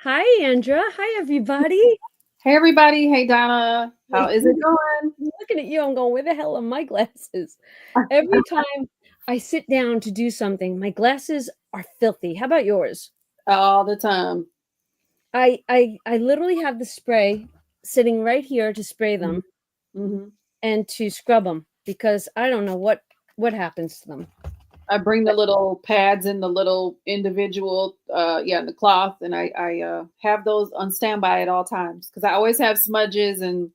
Hi, Andra. Hi, everybody. Hey everybody, hey Donna, how is it going? Looking at you, I'm going, where the hell are my glasses? Every time I sit down to do something, my glasses are filthy. How about yours? All the time. I literally have the spray sitting right here to spray them Hmm. and to scrub them because I don't know what happens to them. I bring the little pads and the little individual, and the cloth, and I have those on standby at all times because I always have smudges and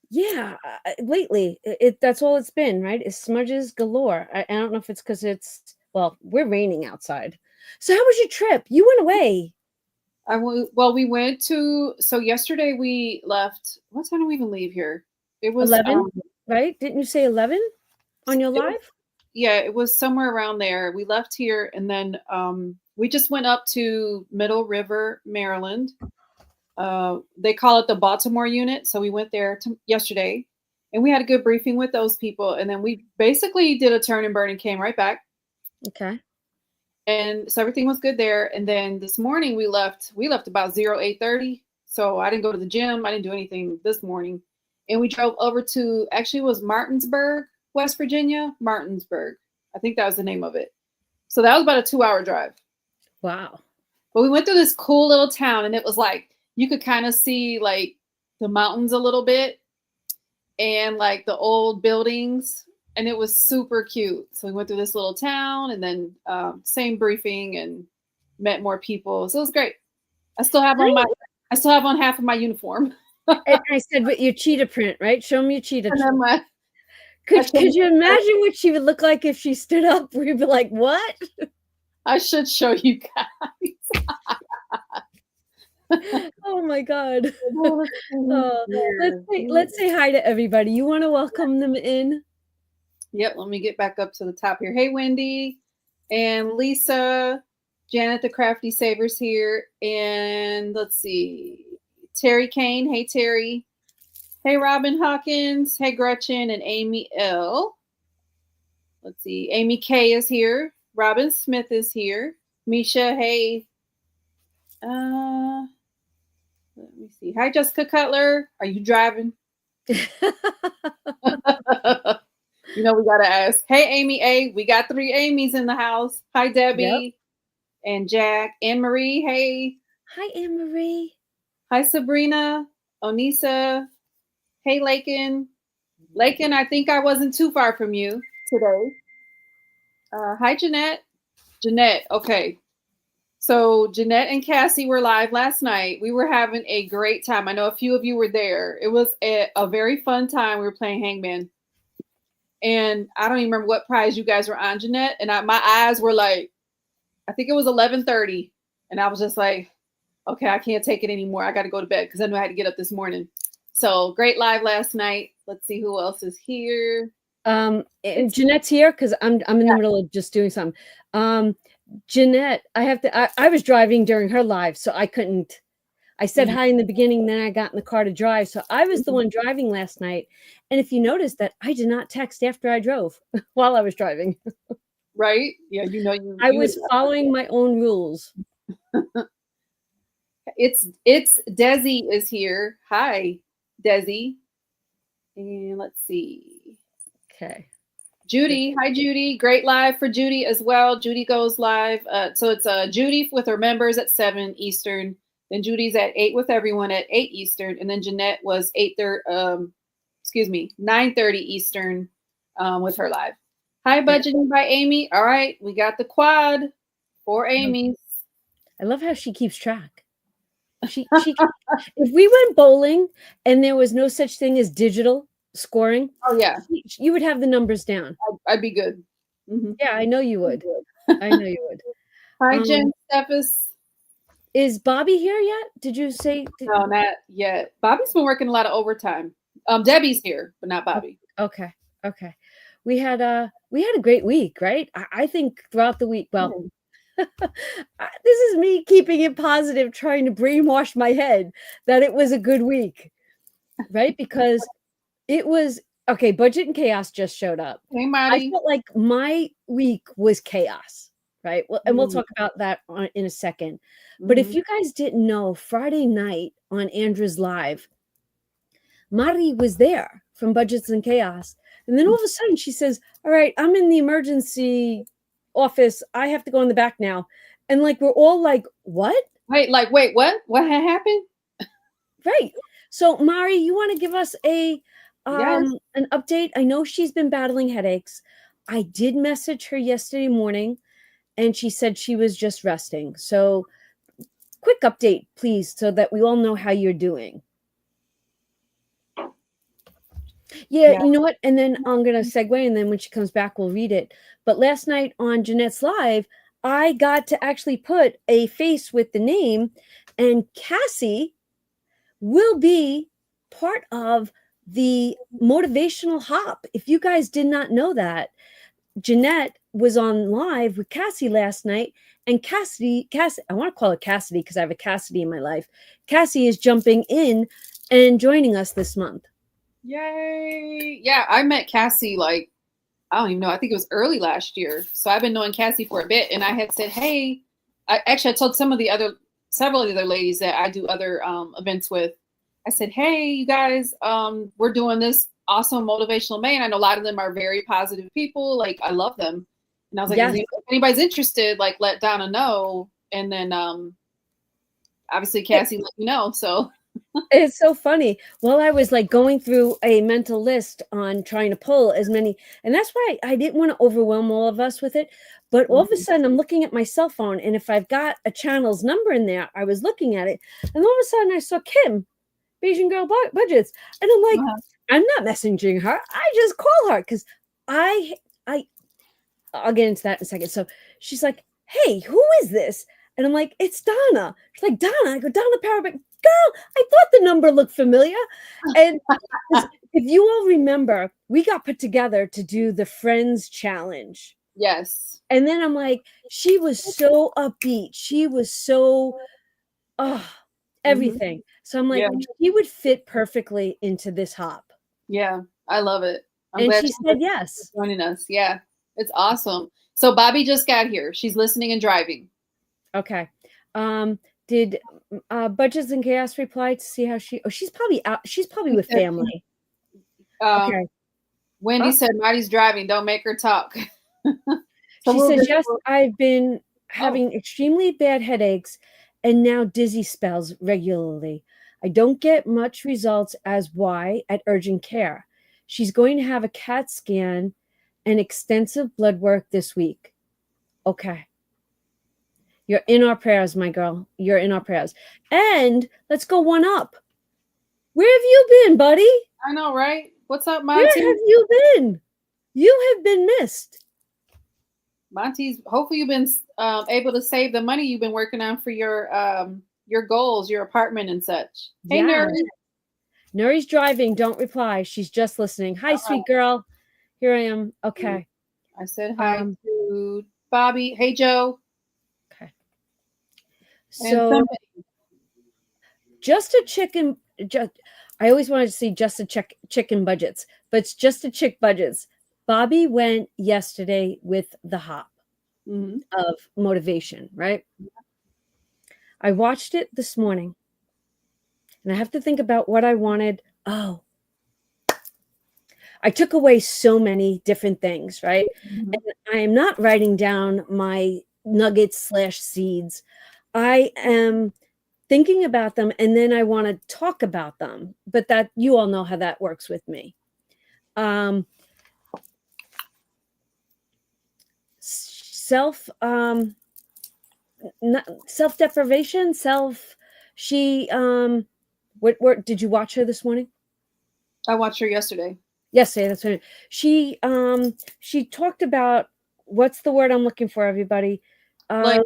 Yeah, lately that's all it's been, right? Is smudges galore. I don't know if it's because we're raining outside. So how was your trip? You went away. we went to. So yesterday we left. What time did we even leave here? It was 11, right? Didn't you say 11 on your it was live? yeah, it was somewhere around there. We left here and then we just went up to Middle River, Maryland. They call it the Baltimore unit. So we went there yesterday and we had a good briefing with those people. And then we basically did a turn and burn and came right back. Okay. And so everything was good there. And then this morning we left about 08:30. So I didn't go to the gym. I didn't do anything this morning. And we drove over to, actually it was Martinsburg, West Virginia, Martinsburg. I think that was the name of it. So that was about a 2-hour drive. Wow. But we went through this cool little town and it was like you could kind of see like the mountains a little bit and like the old buildings, and it was super cute. So we went through this little town and then same briefing and met more people. So it was great. I still have on my Right. I still have on half of my uniform. And I said, but your cheetah print, right? Show me your cheetah. And then I Could should you imagine what she would look like if she stood up? We'd be like, what? I should show you guys. Oh my God. Oh, Let's say hi to everybody. You want to welcome them in? Yep, let me get back up to the top here. Hey, Wendy and Lisa, Janet the Crafty Savers here. And let's see, Terry Kane. Hey, Terry. Hey, Robin Hawkins. Hey, Gretchen and Amy L. Let's see, Amy K is here. Robin Smith is here. Misha, hey. Let me see. Hi, Jessica Cutler. Are you driving? You know, we got to ask. Hey, Amy A. We got 3 Amy's in the house. Hi, Yep. Debbie and Jack. Anne Marie, hey. Hi, Anne Marie. Hi, Sabrina. Onisa. Hey, Lakin. Lakin, I think I wasn't too far from you today. Hi, Jeanette. Jeanette, okay. So Jeanette and Cassie were live last night. We were having a great time. I know a few of you were there. It was a very fun time. We were playing Hangman. And I don't even remember what prize you guys were on, Jeanette. And my eyes were like, I think it was 11:30, and I was just like, okay, I can't take it anymore. I got to go to bed because I knew I had to get up this morning. So great live last night. Let's see who else is here. And Jeanette's here because I'm in the middle of just doing something. Jeanette, I was driving during her live, so I couldn't. I said hi in the beginning, then I got in the car to drive. So I was the one driving last night. And if you notice that I did not text after I drove while I was driving. Right? Yeah, I was following my own rules. It's Desi is here. Hi, Desi. And let's see. Okay. Judy. Hi, Judy. Great live for Judy as well. Judy goes live. So it's Judy with her members at 7 Eastern. Then Judy's at 8 with everyone at 8 Eastern. And then Jeanette was 9:30 Eastern with her live. Hi, budgeting by Amy. All right, we got the quad for Amy's. I love how she keeps track. She if we went bowling and there was no such thing as digital scoring, Oh yeah, you would have the numbers down. I'd be good. Mm-hmm. Yeah, I know you would. I know you would. Hi, Jen Steffes. Is Bobby here yet? Did you say? No, not yet. Bobby's been working a lot of overtime. Debbie's here, but not Bobby. Okay. We had a great week, right? I think throughout the week. Well, this is me keeping it positive, trying to brainwash my head that it was a good week, right? Because it was okay. Budget and chaos just showed up. Hey, Marty. I felt like my week was chaos, right? Well, and we'll talk about that in a second. But if Mm-hmm. you guys didn't know, Friday night on Andrew's Live, Mari was there from Budgets and Chaos. And then all of a sudden she says, all right, I'm in the emergency office. I have to go in the back now. And like, we're all like, what? Wait, what? What had happened? Right. So Mari, you want to give us Yes. an update? I know she's been battling headaches. I did message her yesterday morning and she said she was just resting. So quick update, please, so that we all know how you're doing. Yeah, Yeah. you know what? And then I'm going to segue, and then when she comes back, we'll read it. But last night on Jeanette's Live, I got to actually put a face with the name, and Cassie will be part of the motivational hop. If you guys did not know that, Jeanette was on live with Cassie last night, and Cassie, I want to call her Cassidy because I have a Cassidy in my life. Cassie is jumping in and joining us this month. Yay. Yeah, I met Cassie like, I don't even know. I think it was early last year. So I've been knowing Cassie for a bit. And I had said, hey, I told several of the other ladies that I do other events with. I said, hey, you guys, we're doing this awesome Motivational May. And I know a lot of them are very positive people. Like, I love them. And I was like, Yes. if anybody's interested, like, let Donna know. And then obviously Cassie let me know. So It's so funny. While I was like going through a mental list on trying to pull as many, and that's why I didn't want to overwhelm all of us with it. But all of a sudden, I'm looking at my cell phone, and if I've got a channel's number in there, I was looking at it, and all of a sudden, I saw Kim, Beijing Girl Budgets, and I'm like, I'm not messaging her. I just call her because I'll get into that in a second. So she's like, hey, who is this? And I'm like, it's Donna. She's like, Donna. I go, Donna Parabeck. Girl, I thought the number looked familiar. And if you all remember, we got put together to do the Friends Challenge. yes. And then I'm like, she was so upbeat. She was so, everything. So I'm like, he would fit perfectly into this hop. Yeah, I love it. I'm and glad she said yes. Joining us. Yeah, it's awesome. So Bobby just got here. She's listening and driving. Okay. Did Budgets and Chaos reply to see how she's probably out. She's probably with family. Okay. Wendy said Marty's driving. Don't make her talk. She says, yes, I've been having extremely bad headaches and now dizzy spells regularly. I don't get much results as why at urgent care. She's going to have a CAT scan and extensive blood work this week. Okay. You're in our prayers, my girl. You're in our prayers. And let's go one up. Where have you been, buddy? I know, right? What's up, Monty? Where have you been? You have been missed. Monty's, hopefully you've been able to save the money you've been working on for your goals, your apartment and such. Hey, Nuri. Nuri's driving. Don't reply. She's just listening. Hi, sweet girl. Here I am. Okay. I said hi to Bobby. Hey, Joe. Okay. So just a chicken. I always wanted to see just a chicken budgets, but it's just a chick budgets. Bobby went yesterday with the hop of motivation, right? I watched it this morning and I have to think about what I wanted. Oh, I took away so many different things, right? And I am not writing down my nuggets / seeds. I am thinking about them and then I want to talk about them, but that you all know how that works with me. Self-deprivation, what did you watch her this morning? I watched her yesterday. Yesterday, that's right. She talked about, what's the word I'm looking for, everybody? Like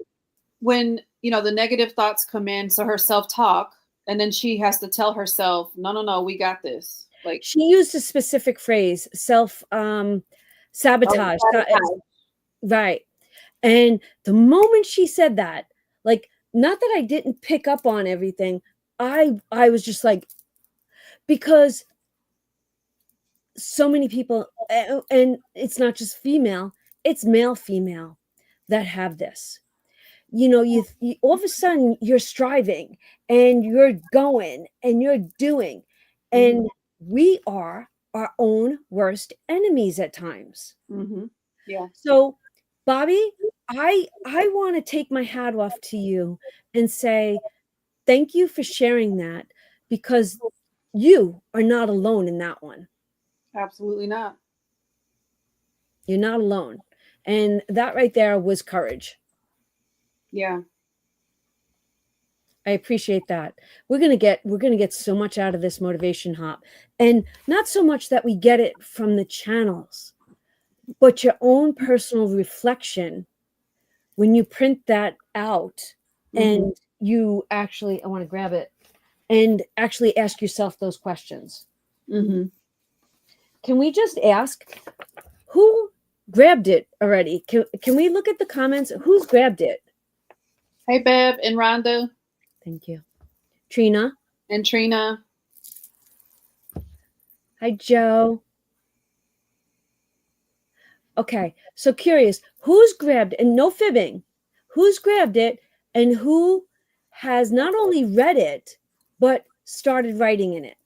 when, the negative thoughts come in, so her self-talk, and then she has to tell herself, no, we got this. Like she used a specific phrase, sabotage. Right. And the moment she said that, like, not that I didn't pick up on everything, I was just like, because so many people, and it's not just female, it's male, female, that have this. You all of a sudden you're striving and you're going and you're doing, and we are our own worst enemies at times. Yeah. So, Bobby, I want to take my hat off to you and say thank you for sharing that, because you are not alone in that one. Absolutely not. You're not alone. And that right there was courage. Yeah. I appreciate that. We're going to get so much out of this motivation hop, and not so much that we get it from the channels, but your own personal reflection when you print that out and you actually, I want to grab it, and actually ask yourself those questions. Can we just ask who grabbed it already? Can we look at the comments? Who's grabbed it? Hey, Bev and Rhonda. Thank you. Trina. And Trina. Hi, Joe. Okay, so curious, who's grabbed, and no fibbing, who's grabbed it and who has not only read it, but started writing in it?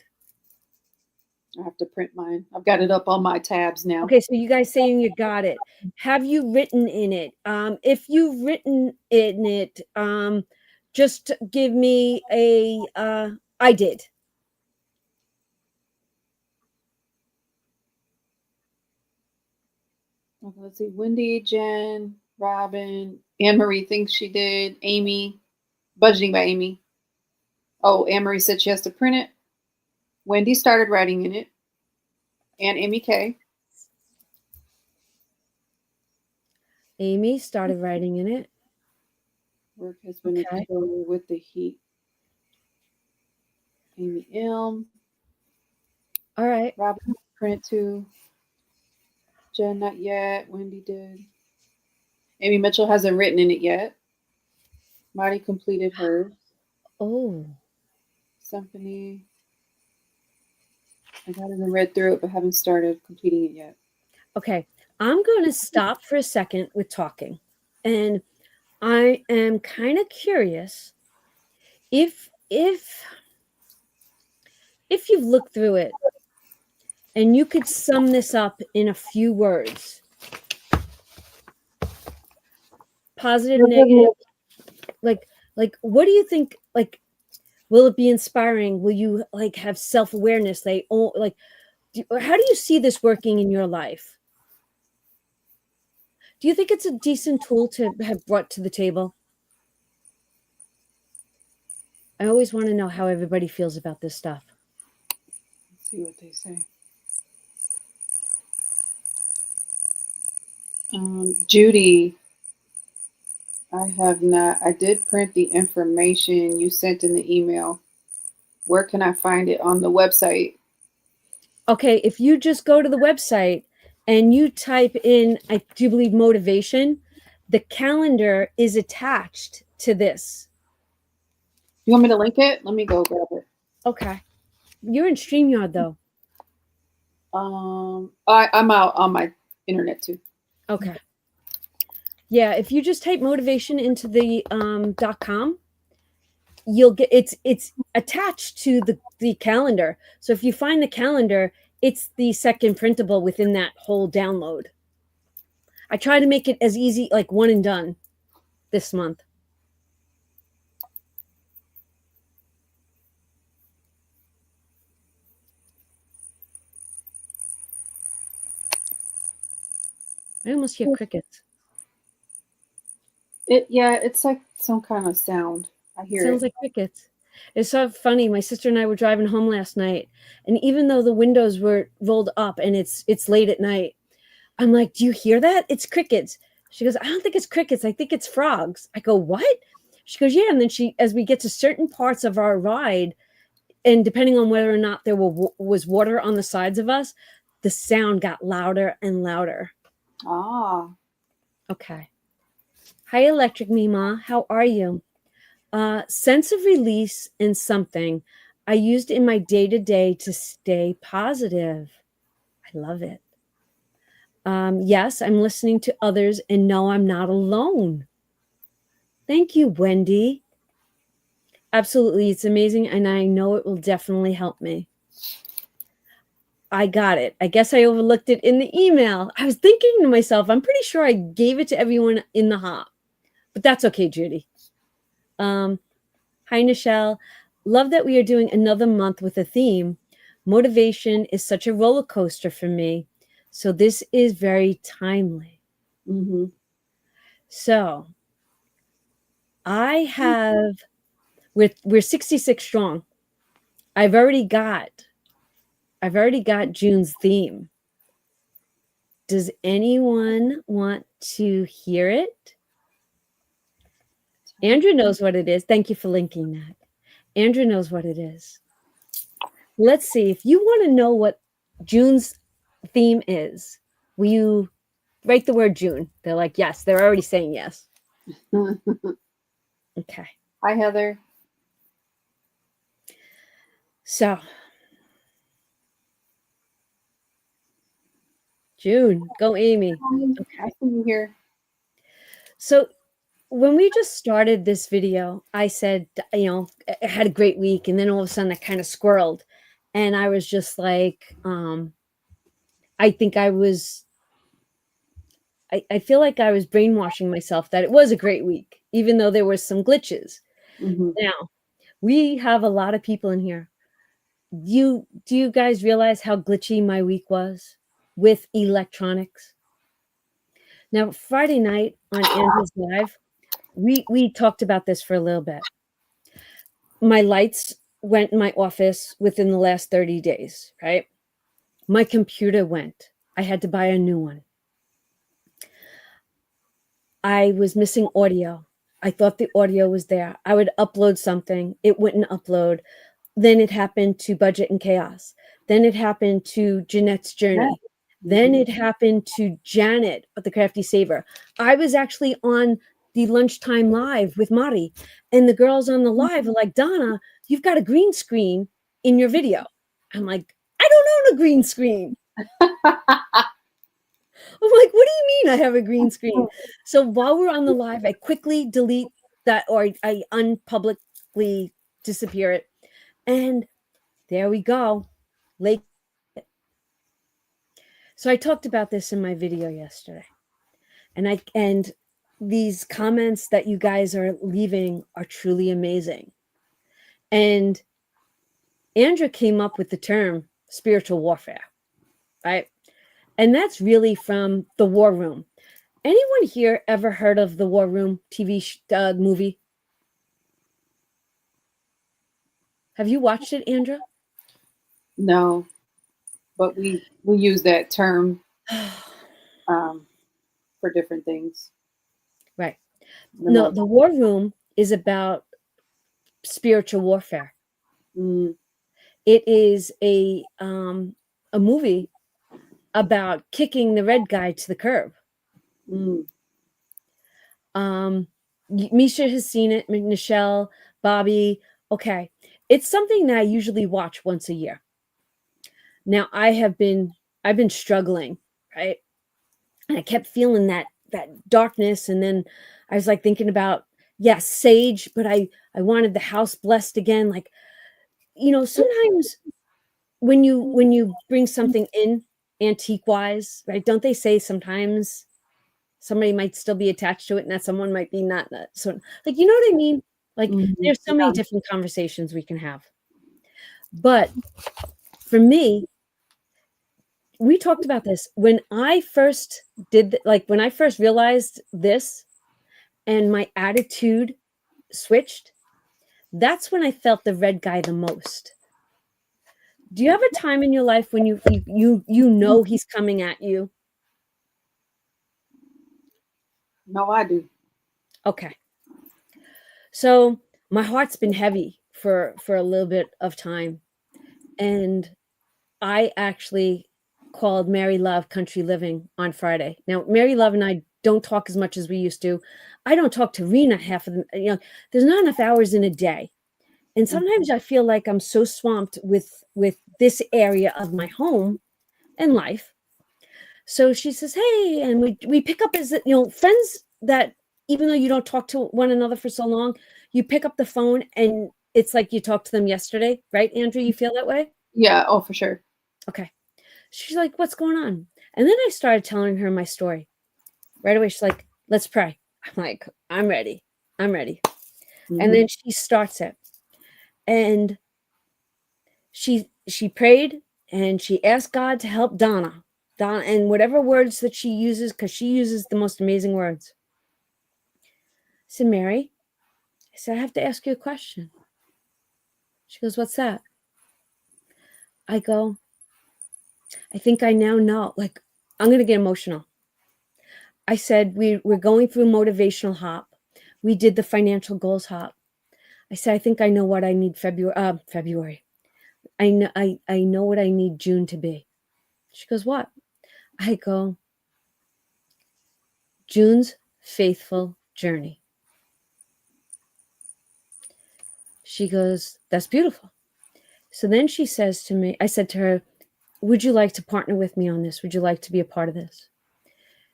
I have to print mine. I've got it up on my tabs now. Okay, so you guys saying you got it. Have you written in it? If you've written in it, just give me a, I did. Okay, let's see. Wendy, Jen, Robin, Anne Marie thinks she did. Amy, budgeting by Amy. Oh, Anne Marie said she has to print it. Wendy started writing in it. And Amy K. Amy started writing in it. Work has been a killer with the heat. Amy M. All right. Robin print too. Jen, not yet. Wendy did. Amy Mitchell hasn't written in it yet. Marty completed hers. Oh. Symphony. I haven't read through it, but haven't started completing it yet. Okay. I'm going to stop for a second with talking. And I am kind of curious if you've looked through it and you could sum this up in a few words. Positive, negative, like what do you think? Like, will it be inspiring? Will you like have self-awareness? How do you see this working in your life? Do you think it's a decent tool to have brought to the table? I always want to know how everybody feels about this stuff. Let's see what they say. Judy, I have not. I did print the information you sent in the email. Where can I find it? On the website? Okay, if you just go to the website and you type in, I do believe, motivation, the calendar is attached to this. You want me to link it? Let me go grab it. Okay. You're in StreamYard though. I'm out on my internet too. Okay. Yeah, if you just type motivation into the .com, you'll get it's attached to the calendar. So if you find the calendar, it's the second printable within that whole download. I try to make it as easy, like one and done this month. I almost hear crickets. It's like some kind of sound. I hear it. Sounds like crickets. It's so funny. My sister and I were driving home last night, and even though the windows were rolled up and it's late at night, I'm like, "Do you hear that? It's crickets." She goes, "I don't think it's crickets. I think it's frogs." I go, "What?" She goes, "Yeah." And then as we get to certain parts of our ride, and depending on whether or not there was water on the sides of us, the sound got louder and louder. Ah. Okay. Hi, Electric Mima. How are you? Sense of release in something I used in my day-to-day to stay positive. I love it. Yes, I'm listening to others and know I'm not alone. Thank you, Wendy. Absolutely. It's amazing. And I know it will definitely help me. I got it. I guess I overlooked it in the email. I was thinking to myself, I'm pretty sure I gave it to everyone in the hop, but that's okay, Judy. Hi, Nichelle. Love that we are doing another month with a theme. Motivation is such a roller coaster for me. So this is very timely. Mm-hmm. So I have, we're 66 strong. I've already got June's theme. Does anyone want to hear it? Andrew knows what it is. Thank you for linking that. Andrew knows what it is. Let's see. If you want to know what June's theme is, will you write the word June? They're like, yes. They're already saying yes. Okay. Hi, Heather. So, June, go Amy. Okay. I see you here. So, when we just started this video, I said, I had a great week. And then all of a sudden I kind of squirreled. And I was just like, I think I feel like I was brainwashing myself that it was a great week, even though there were some glitches. Mm-hmm. Now, we have a lot of people in here. Do you guys realize how glitchy my week was with electronics? Now, Friday night on Andrew's Live, we talked about this for a little bit. My lights went in my office within the last 30 days, right? My computer went. I had to buy a new one. I was missing audio. I thought the audio was there. I would upload something, it wouldn't upload. Then it happened to Budget and Chaos. Then it happened to Jeanette's Journey. Then it happened to Janet at the Crafty Saver. I was actually on the lunchtime live with Mari, and the girls on the live are like, Donna, you've got a green screen in your video. I'm like, I don't own a green screen. I'm like, what do you mean I have a green screen? So while we're on the live, I quickly delete that, or I unpublicly disappear it. And there we go. Lake. So I talked about this in my video yesterday. And these comments that you guys are leaving are truly amazing. And Andrea came up with the term spiritual warfare, right? And that's really from The War Room. Anyone here ever heard of The War Room TV movie? Have you watched it, Andrea? No, but we use that term for different things. Right. No, The War Room is about spiritual warfare. Mm. It is a movie about kicking the red guy to the curb. Mm. Misha has seen it, Nichelle, Bobby. Okay. It's something that I usually watch once a year. Now I've been struggling, right? And I kept feeling that darkness. And then I was like thinking about, yes, sage, but I wanted the house blessed again. Like, sometimes when you bring something in antique wise, right? Don't they say sometimes somebody might still be attached to it and that someone might be not so, like, you know what I mean? Like, there's so many different conversations we can have. But for me, we talked about this when I first when I first realized this and my attitude switched, that's when I felt the red guy the most. Do you have a time in your life when you know he's coming at you? No, I do. Okay. So my heart's been heavy for a little bit of time. And I actually called Mary Love Country Living on Friday. Now, Mary Love and I don't talk as much as we used to. I don't talk to Rena half of them. There's not enough hours in a day. And sometimes I feel like I'm so swamped with this area of my home and life So she says, "Hey," and we pick up as, friends that even though you don't talk to one another for so long, you pick up the phone and it's like you talked to them yesterday, right, Andrew? You feel that way? Yeah. Oh, for sure. Okay. She's like, "What's going on?" And then I started telling her my story. Right away, she's like, "Let's pray." I'm like, "I'm ready. I'm ready." And Mhm. then she starts it. And she prayed and she asked God to help Donna. Donna and whatever words that she uses, because she uses the most amazing words. I said, "Mary," I said, "I have to ask you a question." She goes, "What's that?" I go, "I think I now know." Like, I'm gonna get emotional. I said, we're going through motivational hop. We did the financial goals hop. I said, "I think I know what I need February. I know what I need June to be." She goes, "What?" I go, "June's faithful journey." She goes, "That's beautiful." So then she says to me, I said to her, "Would you like to partner with me on this? Would you like to be a part of this?"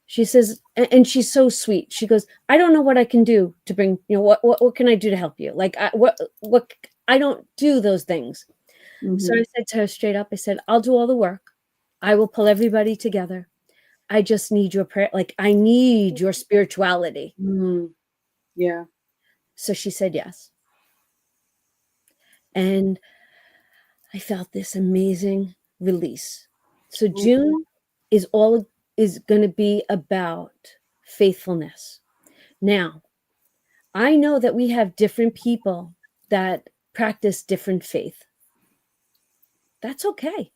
She says, and she's so sweet. She goes, "I don't know what I can do to bring, what can I do to help you? Like, what, I don't do those things." So I Mhm. said to her straight up, I said, "I'll do all the work. I will pull everybody together. I just need your prayer. Like, I need your spirituality." Mm. Yeah. So she said yes. And I felt this amazing release. So Ooh. June is going to be about faithfulness. Now, I know that we have different people that practice different faith. That's okay.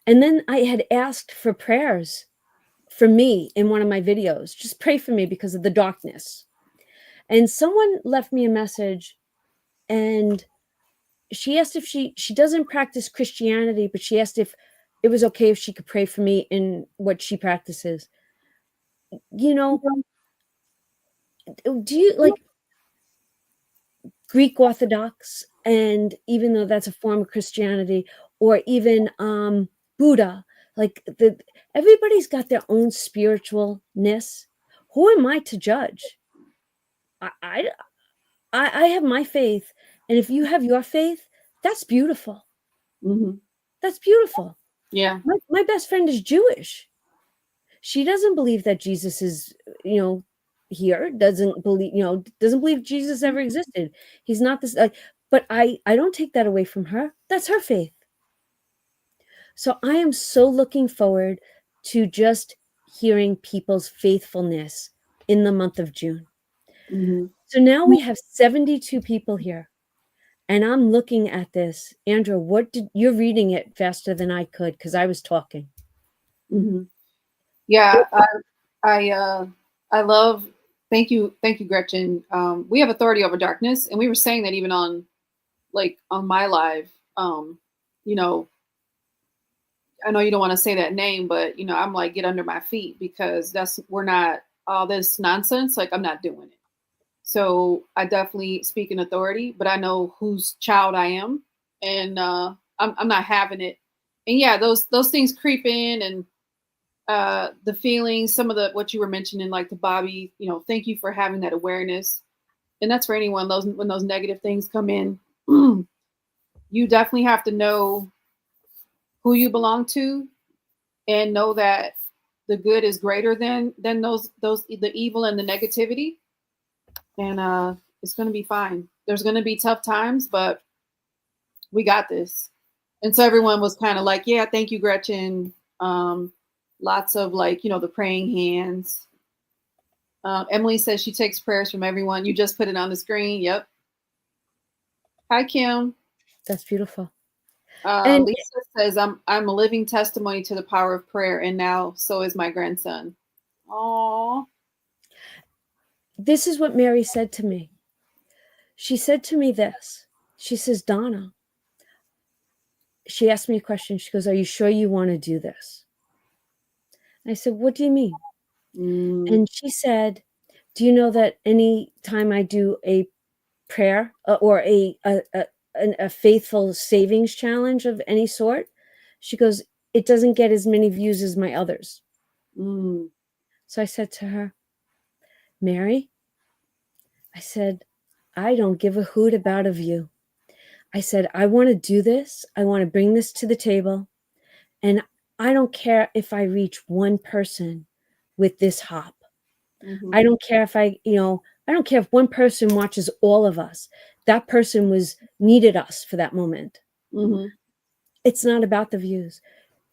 And then I had asked for prayers for me in one of my videos. Just pray for me because of the darkness. And someone left me a message and she asked if she doesn't practice Christianity, but she asked if it was okay if she could pray for me in what she practices. You know, do you like Greek Orthodox? And even though that's a form of Christianity, or even Buddha, like everybody's got their own spiritualness. Who am I to judge? I, I I have my faith, and if you have your faith, that's beautiful. Mhm. That's beautiful. Yeah. My best friend is Jewish. She doesn't believe that Jesus is, here, doesn't believe Jesus ever existed. He's not this, but I don't take that away from her. That's her faith. So I am so looking forward to just hearing people's faithfulness in the month of June. Mhm. So now we have 72 people here. And I'm looking at this. Andrew, you're reading it faster than I could because I was talking. Mhm. Yeah. I love. Thank you, Gretchen. We have authority over darkness, and we were saying that even on on my live. You know, I know you don't want to say that name, but I'm like, get under my feet because we're not all this nonsense. Like, I'm not doing it. So I definitely speak in authority, but I know whose child I am, and I'm not having it. And yeah, those things creep in, and the feelings, some of the what you were mentioning, like to Bobby, thank you for having that awareness, and that's for anyone. Those when those negative things come in, you definitely have to know who you belong to, and know that the good is greater than those the evil and the negativity, and it's going to be fine. There's going to be tough times, but we got this. And so everyone was kind of like, yeah, thank you, Gretchen. Lots of the praying hands. Emily says she takes prayers from everyone. You just put it on the screen. Yep. Hi, Kim. That's beautiful. And Lisa says I'm a living testimony to the power of prayer, and now so is my grandson. Oh. this is what Mary said to me. She said to me this. She says, "Donna," she asked me a question. She goes, "Are you sure you want to do this?" And I said, "What do you mean?" Mm, And she said, "Do you know that any time I do a prayer or a faithful savings challenge of any sort," she goes, it doesn't get as many views as my others. Mm. So I said to her, Mary, I said, I don't give a hoot about a view. I said, I want to do this. I want to bring this to the table. And I don't care if I reach one person with this hop. Mm-hmm. I don't care if I don't care if one person watches all of us. That person needed us for that moment. Mm-hmm. It's not about the views.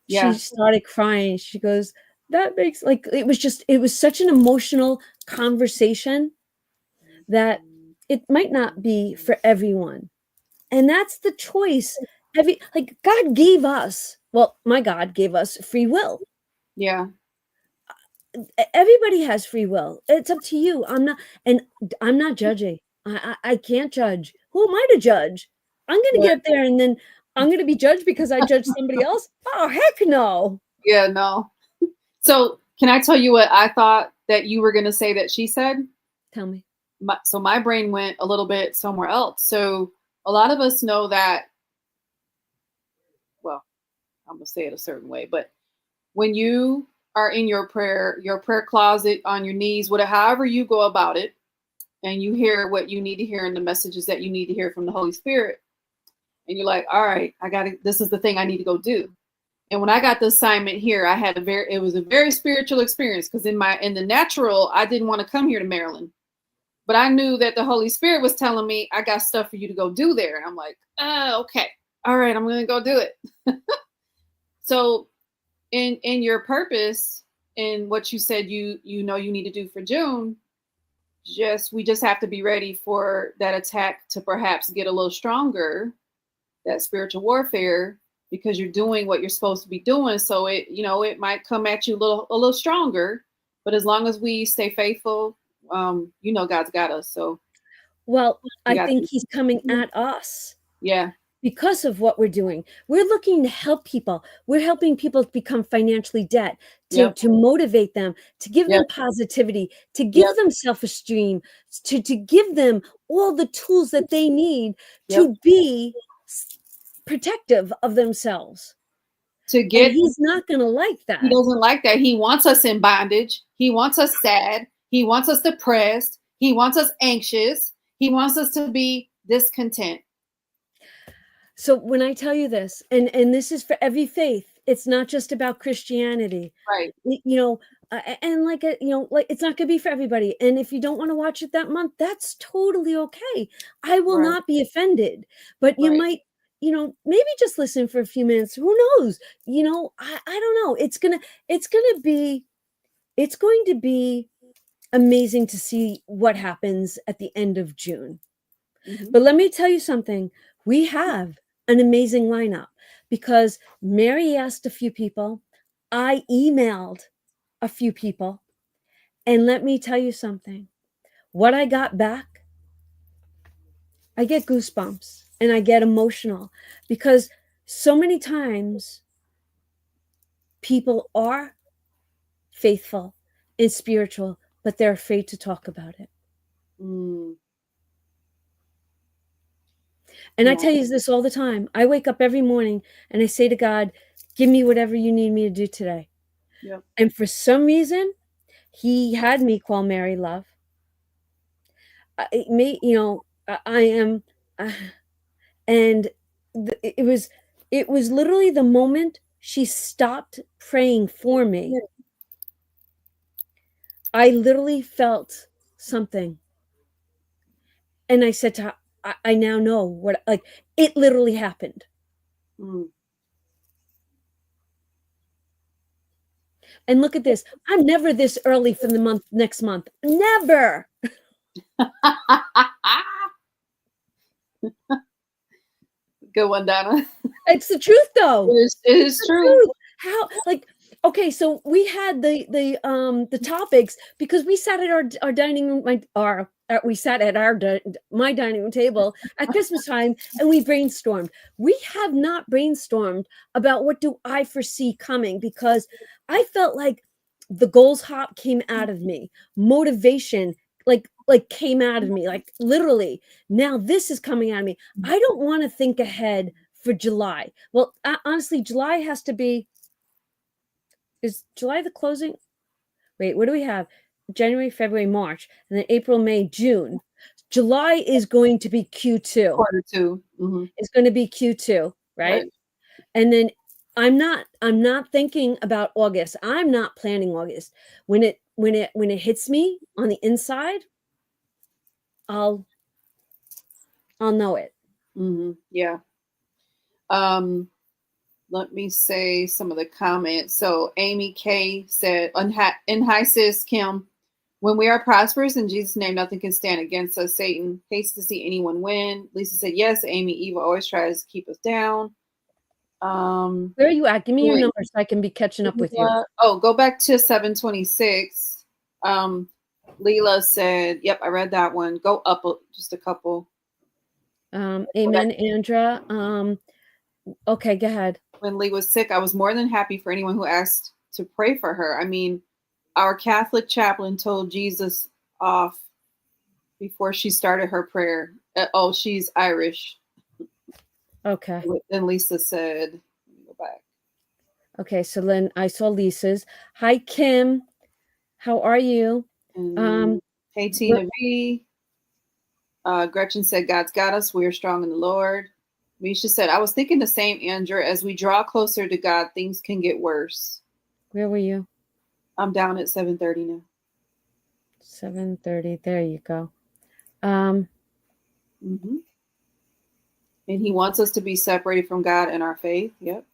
Yeah. She started crying. She goes, that makes it was such an emotional conversation that it might not be for everyone. And that's the choice. God gave us, well, my God gave us free will. Yeah. Everybody has free will. It's up to you. I'm not judging. I can't judge. Who am I to judge? I'm going to Yeah. get up there and then I'm going to be judged because I judged somebody else. Oh, heck no. Yeah, no. So can I tell you what I thought that you were going to say that she said? Tell me. So my brain went a little bit somewhere else. So a lot of us know that, well, I'm going to say it a certain way, but when you are in your prayer closet, on your knees, whatever, however you go about it, and you hear what you need to hear and the messages that you need to hear from the Holy Spirit, and you're like, all right, this is the thing I need to go do. And when I got the assignment here, it was a very spiritual experience, because in the natural, I didn't want to come here to Maryland, but I knew that the Holy Spirit was telling me, I got stuff for you to go do there. And I'm like, okay, all right, I'm going to go do it. So in your purpose, in what you said, you need to do for June, we just have to be ready for that attack to perhaps get a little stronger, that spiritual warfare, because you're doing what you're supposed to be doing. So it might come at you a little stronger, but as long as we stay faithful, God's got us. So, well, I think he's coming at us. Yeah. Because of what we're doing. We're looking to help people. We're helping people to become financially debt, to motivate them, to give them positivity, to give them self-esteem, to give them all the tools that they need to be protective of themselves. And he's not going to like that. He doesn't like that. He wants us in bondage. He wants us sad. He wants us depressed. He wants us anxious. He wants us to be discontent. So when I tell you this, and this is for every faith, it's not just about Christianity, right? And it's not going to be for everybody. And if you don't want to watch it that month, that's totally okay. I will not be offended, but you might, maybe just listen for a few minutes. Who knows? I don't know. It's going to be amazing to see what happens at the end of June. Mm-hmm. But let me tell you something. We have an amazing lineup, because Mary asked a few people. I emailed a few people. And let me tell you something. What I got back, I get goosebumps and I get emotional, because so many times people are faithful and spiritual, but they're afraid to talk about it. Mm. And I tell you this all the time. I wake up every morning and I say to God, give me whatever you need me to do today. Yep. And for some reason, he had me call Mary Love. I am, and it was literally the moment she stopped praying for me. I literally felt something. And I said to her, I now know what, it literally happened. Mm. And look at this. I'm never this early for the next month. Never. Good one, Donna. It's the truth, though. It is true. How, okay, so we had the topics because we sat at our dining room, we sat at my dining room table at Christmas time, and we brainstormed. We have not brainstormed about what do I foresee coming, because I felt like the goals hop came out of me, motivation came out of me, literally. Now this is coming out of me. I don't want to think ahead for July. Well, honestly, July has to be is July the closing? Wait, what do we have? January, February, March, and then April, May, June. July is going to be Q2. Quarter two. Mm-hmm. It's going to be Q2, right? Right. And then I'm not thinking about August. I'm not planning August. When it hits me on the inside, I'll know it. Mm-hmm. Yeah. Let me say some of the comments. So Amy K said, in hi sis Kim, when we are prosperous in Jesus' name, nothing can stand against us. Satan hates to see anyone win. Lisa said, yes, Amy, evil always tries to keep us down. Where are you at? Give me your number so I can be catching up with you. Go back to 726. Leela said, yep, I read that one. Go up just a couple. Amen, Andra. Okay, go ahead. When Lee was sick, I was more than happy for anyone who asked to pray for her. I mean, our Catholic chaplain told Jesus off before she started her prayer. Oh, she's Irish. Okay. Then Lisa said, let me go back. Okay, so then I saw Lisa's. Hi, Kim. How are you? Hey, Tina V. Gretchen said, God's got us. We are strong in the Lord. Misha said, I was thinking the same, Andrew. As we draw closer to God, things can get worse. Where were you? I'm down at 7:30 now. 7:30. There you go. Mm-hmm. And he wants us to be separated from God and our faith. Yep.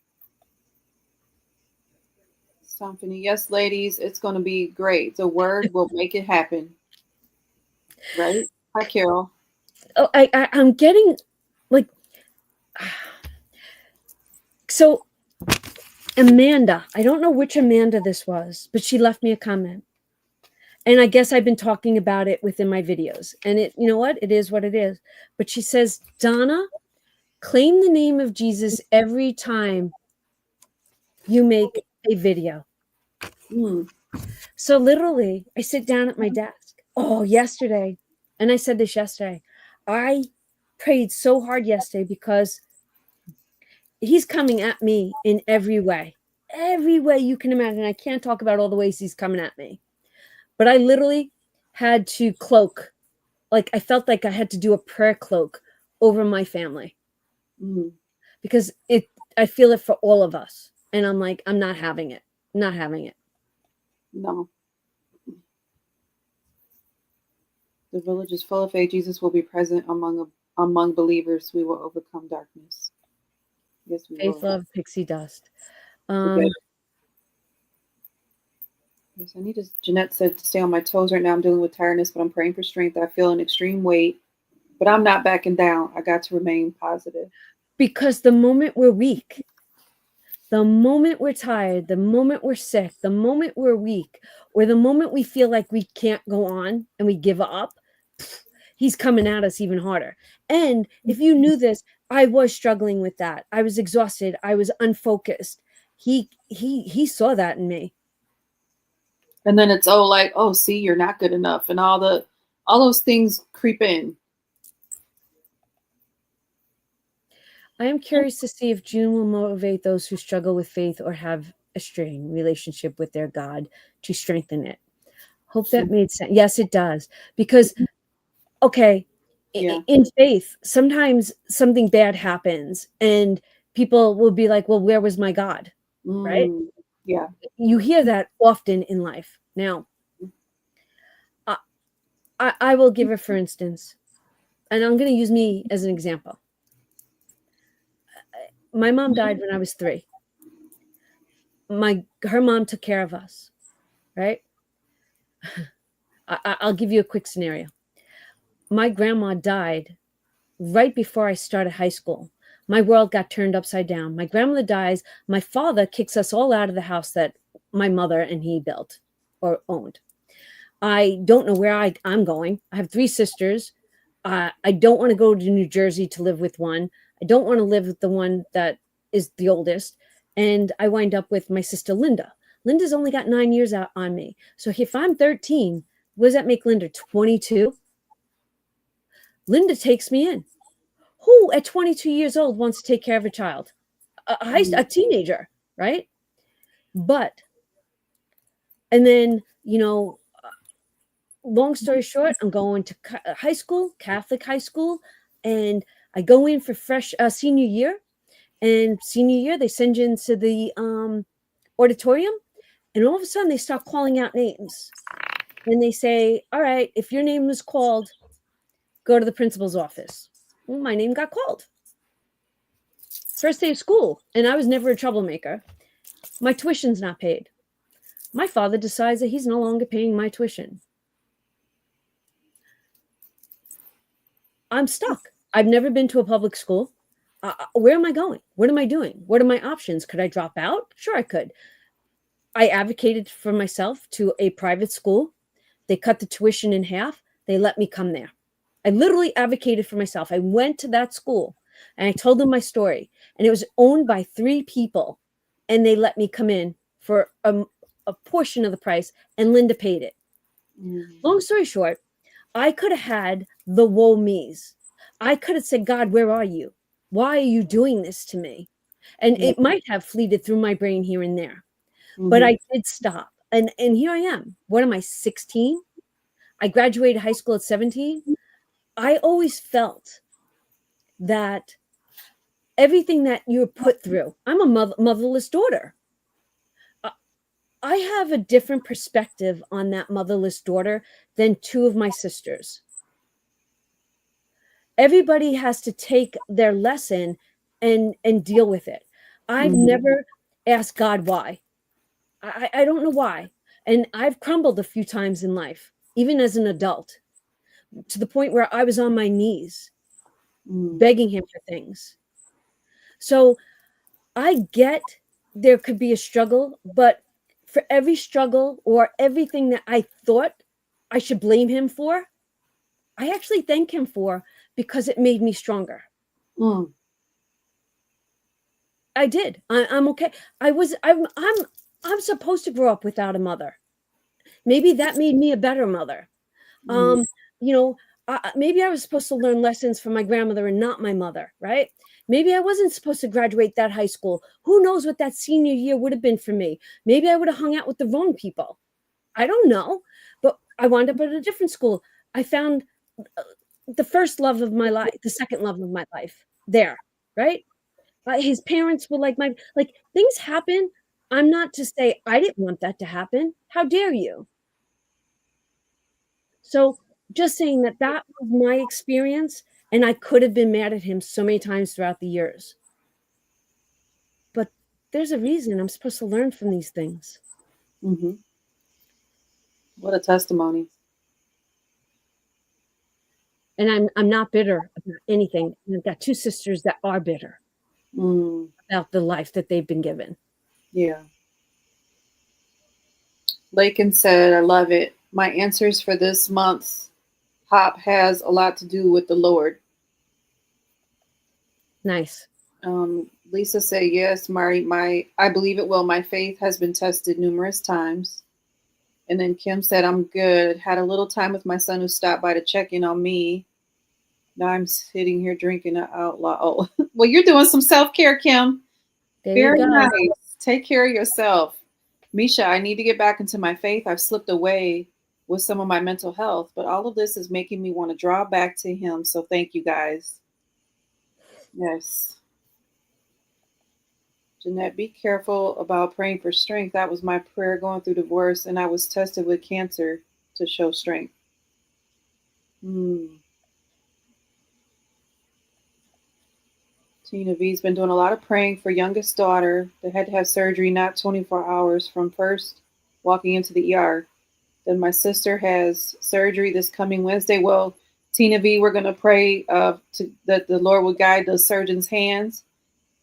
Symphony. Yes, ladies, it's going to be great. The word will make it happen. Right? Hi, Carol. Oh, I'm getting like, so Amanda, I don't know which Amanda this was, but she left me a comment. And I guess I've been talking about it within my videos. And you know what? It is what it is. But she says, Donna, claim the name of Jesus every time you make a video. So literally, I sit down at my desk. Oh, yesterday. And I said this yesterday. I prayed so hard yesterday because he's coming at me in every way you can imagine. I can't talk about all the ways he's coming at me, but I literally had to cloak. Like, I felt like I had to do a prayer cloak over my family because I feel it for all of us. And I'm like, I'm not having it. Not having it. No. The village is full of faith. Jesus will be present among believers. We will overcome darkness. Yes, we Faith, will. love, pixie dust. Yes, I need to. Jeanette said to stay on my toes right now. I'm dealing with tiredness, but I'm praying for strength. I feel an extreme weight, but I'm not backing down. I got to remain positive. Because the moment we're weak, the moment we're tired, the moment we're sick, the moment we're weak, or the moment we feel like we can't go on and we give up, he's coming at us even harder. And if you knew this, I was struggling with that. I was exhausted. I was unfocused. He saw that in me. And then it's see, you're not good enough, and all those things creep in. I am curious to see if June will motivate those who struggle with faith or have a strained relationship with their God to strengthen it. Hope that made sense. Yes, it does. Because, okay, in faith, sometimes something bad happens and people will be like, well, where was my God? Right? Yeah. You hear that often in life. Now, I will give it, for instance, and I'm going to use me as an example. My mom died when I was 3. Her mom took care of us, right? I'll give you a quick scenario. My grandma died right before I started high school. My world got turned upside down. My grandmother dies. My father kicks us all out of the house that my mother and he built or owned. I don't know where I'm going. I have 3 sisters. I don't want to go to New Jersey to live with one. I don't want to live with the one that is the oldest. And I wind up with my sister, Linda. Linda's only got 9 years out on me. So if I'm 13, what does that make Linda? 22? Linda takes me in. Who at 22 years old wants to take care of a child? A teenager, right? But And then, long story short, I'm going to high school, Catholic high school, and I go in for fresh senior year. And senior year, they send you into the auditorium, and all of a sudden they start calling out names. And they say, all right, if your name was called, go to the principal's office. Well, my name got called. First day of school, and I was never a troublemaker. My tuition's not paid. My father decides that he's no longer paying my tuition. I'm stuck. I've never been to a public school. Where am I going? What am I doing? What are my options? Could I drop out? Sure, I could. I advocated for myself to a private school. They cut the tuition in half. They let me come there. I literally advocated for myself. I went to that school and I told them my story. And it was owned by 3 people. And they let me come in for a portion of the price. And Linda paid it. Long story short, I could have had the woe me's. I could have said, God, where are you? Why are you doing this to me? And it might have fleeted through my brain here and there. But I did stop. And here I am. What am I, 16? I graduated high school at 17. I always felt that everything that you're put through, I'm a motherless daughter. I have a different perspective on that motherless daughter than 2 of my sisters. Everybody has to take their lesson and deal with it. I've never asked God why. I don't know why. And I've crumbled a few times in life, even as an adult, to the point where I was on my knees begging him for things. So I get there could be a struggle, but for every struggle or everything that I thought I should blame him for, I actually thank him for, because it made me stronger. I did. I'm okay. I'm supposed to grow up without a mother. Maybe that made me a better mother. Maybe I was supposed to learn lessons from my grandmother and not my mother, right? Maybe I wasn't supposed to graduate that high school. Who knows what that senior year would have been for me? Maybe I would have hung out with the wrong people. I don't know. But I wound up at a different school. I found the first love of my life, the second love of my life there, right? His parents were like things happen. I'm not to say I didn't want that to happen. How dare you? So just saying that was my experience, and I could have been mad at him so many times throughout the years. But there's a reason I'm supposed to learn from these things. What a testimony. And I'm not bitter about anything. I've got 2 sisters that are bitter about the life that they've been given. Yeah. Lakin said, I love it. My answers for this month's hop has a lot to do with the Lord. Nice. Lisa said, yes, Mari, I believe it will. My faith has been tested numerous times. And then Kim said, I'm good. Had a little time with my son who stopped by to check in on me. Now I'm sitting here drinking out loud. Oh, well, you're doing some self-care, Kim. Very nice. Take care of yourself. Misha, I need to get back into my faith. I've slipped away with some of my mental health, but all of this is making me want to draw back to him. So thank you guys. Yes. Jeanette, be careful about praying for strength. That was my prayer going through divorce, and I was tested with cancer to show strength. Tina V's been doing a lot of praying for youngest daughter that had to have surgery not 24 hours from first walking into the ER. Then my sister has surgery this coming Wednesday. Well, Tina V, we're going to pray that the Lord will guide the surgeon's hands,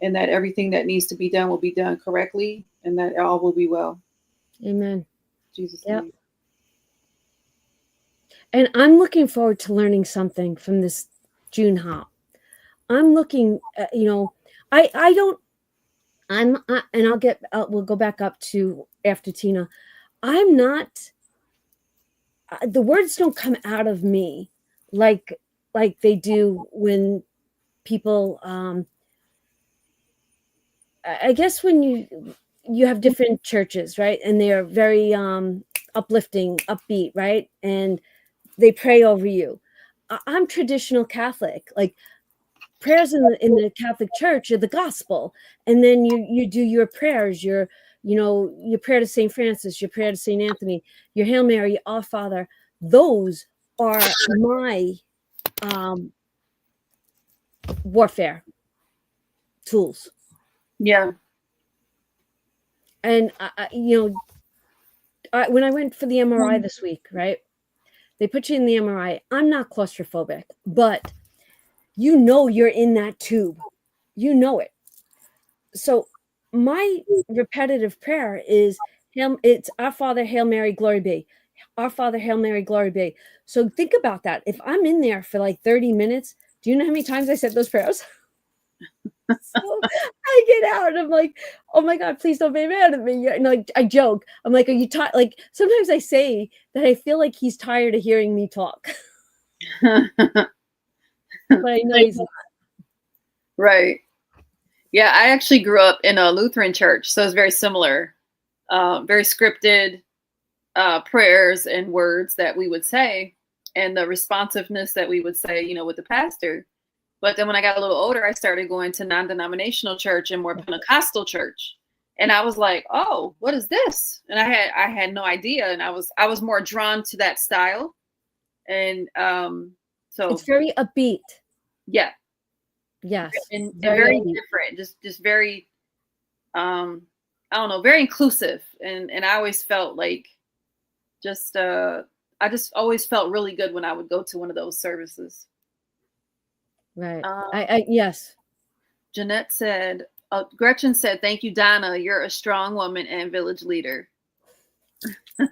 and that everything that needs to be done will be done correctly, and that all will be well. Amen. Jesus' name. And I'm looking forward to learning something from this June hop. I'm looking, and we'll go back up to after Tina. I'm not, the words don't come out of me like they do when people, I guess when you have different churches, right? And they are very uplifting, upbeat, right? And they pray over you. I'm traditional Catholic. Like, prayers in the Catholic Church are the gospel, and then you do your prayers, your your prayer to Saint Francis, your prayer to Saint Anthony, your Hail Mary, your Our Father. Those are my warfare tools. Yeah. And when I went for the MRI this week, right? They put you in the MRI. I'm not claustrophobic, but you're in that tube. You know it. So my repetitive prayer is it's Our Father, Hail Mary, Glory be. Our Father, Hail Mary, Glory be. So think about that. If I'm in there for like 30 minutes, do you know how many times I said those prayers? So I get out and I'm like, oh my God, please don't be mad at me. And like, I joke. I'm like, are you tired? Like, sometimes I say that I feel like he's tired of hearing me talk. But I know he's not. Right. Yeah, I actually grew up in a Lutheran church, so it's very similar. Very scripted prayers and words that we would say, and the responsiveness that we would say, with the pastor. But then when I got a little older, I started going to non-denominational church and more Pentecostal church. And I was like, oh, what is this? And I had no idea. And I was more drawn to that style. And so It's very upbeat. Yeah. Yes. And very different. Just very I don't know, very inclusive. And I always felt like I just always felt really good when I would go to one of those services. Right. Yes. Jeanette said, Gretchen said, thank you, Donna. You're a strong woman and village leader. Who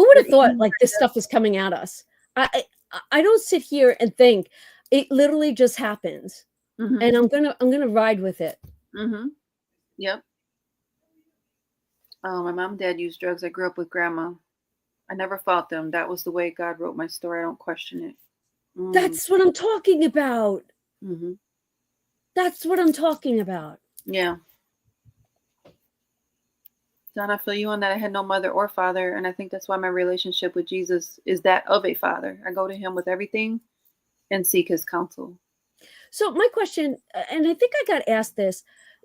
would have thought like this stuff is coming at us? I don't sit here and think. It literally just happens. Mm-hmm. And I'm gonna ride with it. Mm-hmm. Yep. Oh, my mom and dad used drugs. I grew up with grandma. I never fought them. That was the way God wrote my story. I don't question it. That's what I'm talking about. Mm-hmm. That's what I'm talking about. Yeah. Don, I feel you on that. I had no mother or father, and I think that's why my relationship with Jesus is that of a father. I go to him with everything and seek his counsel. So my question, and I think I got asked this,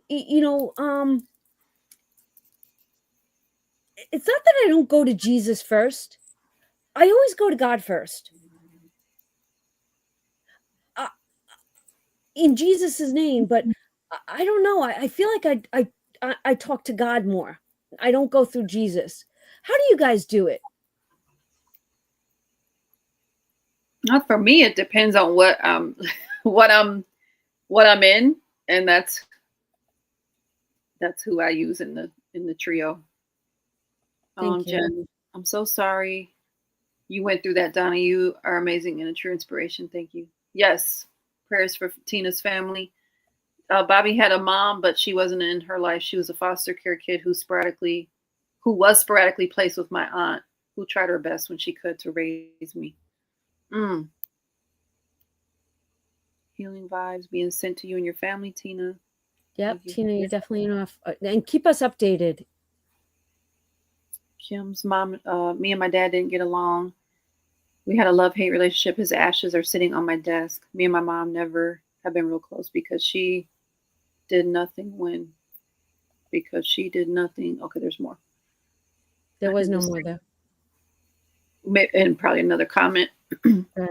it's not that I don't go to Jesus first. I always go to God first. In Jesus's name, but I don't know. I feel like I talk to God more. I don't go through Jesus. How do you guys do it? Not for me. It depends on what I'm in, and that's who I use in the trio. Thank you. Jen, I'm so sorry you went through that, Donna. You are amazing and a true inspiration. Thank you. Yes. Prayers for Tina's family. Bobby had a mom, but she wasn't in her life. She was a foster care kid who was sporadically placed with my aunt, who tried her best when she could to raise me. Healing vibes being sent to you and your family, Tina. Yep, Tina, you're definitely enough. And keep us updated. Kim's mom, me and my dad didn't get along. We had a love-hate relationship. His ashes are sitting on my desk. Me and my mom never have been real close because she did nothing because she did nothing. Okay, there's more. There was no more there. And probably another comment. Right.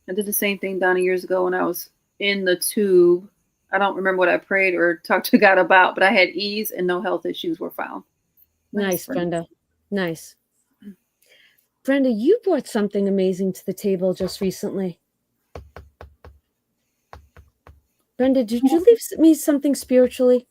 I did the same thing, Donna, years ago when I was in the tube. I don't remember what I prayed or talked to God about, but I had ease and no health issues were found. Nice, Brenda. Nice. Brenda, you brought something amazing to the table just recently. Brenda, did you leave me something spiritually?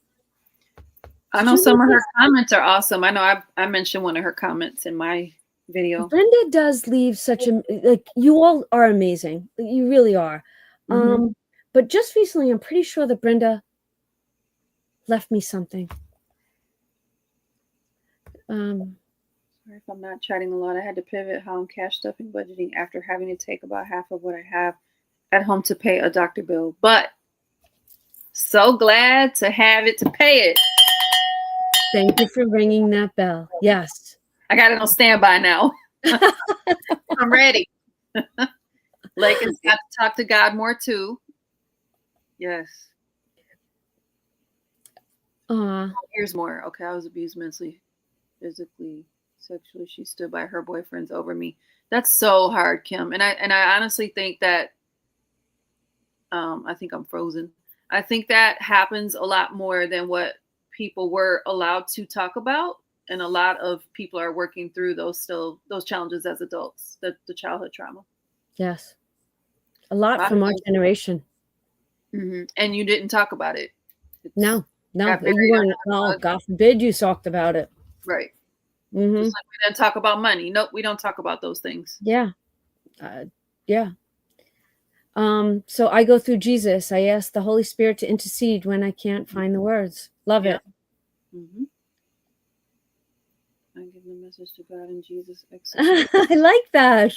I know some of her comments are awesome. I know I mentioned one of her comments in my video. Brenda does leave such a, like, you all are amazing. You really are. Mm-hmm. But just recently, I'm pretty sure that Brenda left me something. Sorry if I'm not chatting a lot. I had to pivot how I'm cash stuffing budgeting after having to take about half of what I have at home to pay a doctor bill. But so glad to have it to pay it. Thank you for ringing that bell. Yes. I got it on standby now. I'm ready. Lakin's got to talk to God more too. Yes. Here's more. Okay, I was abused mentally, physically, sexually. She stood by her boyfriends over me. That's so hard, Kim. And I honestly think that I think I'm frozen. I think that happens a lot more than what people were allowed to talk about. And a lot of people are working through those challenges as adults, the childhood trauma. Yes. A lot from our generation. Mm-hmm. And you didn't talk about it. No, you weren't. Oh, God forbid you talked about it. Right. Mm-hmm. Just like we didn't talk about money. Nope, we don't talk about those things. Yeah. Yeah. So I go through Jesus. I ask the Holy Spirit to intercede when I can't find the words. Love it. Mm-hmm. I give the message to God and Jesus. I like that.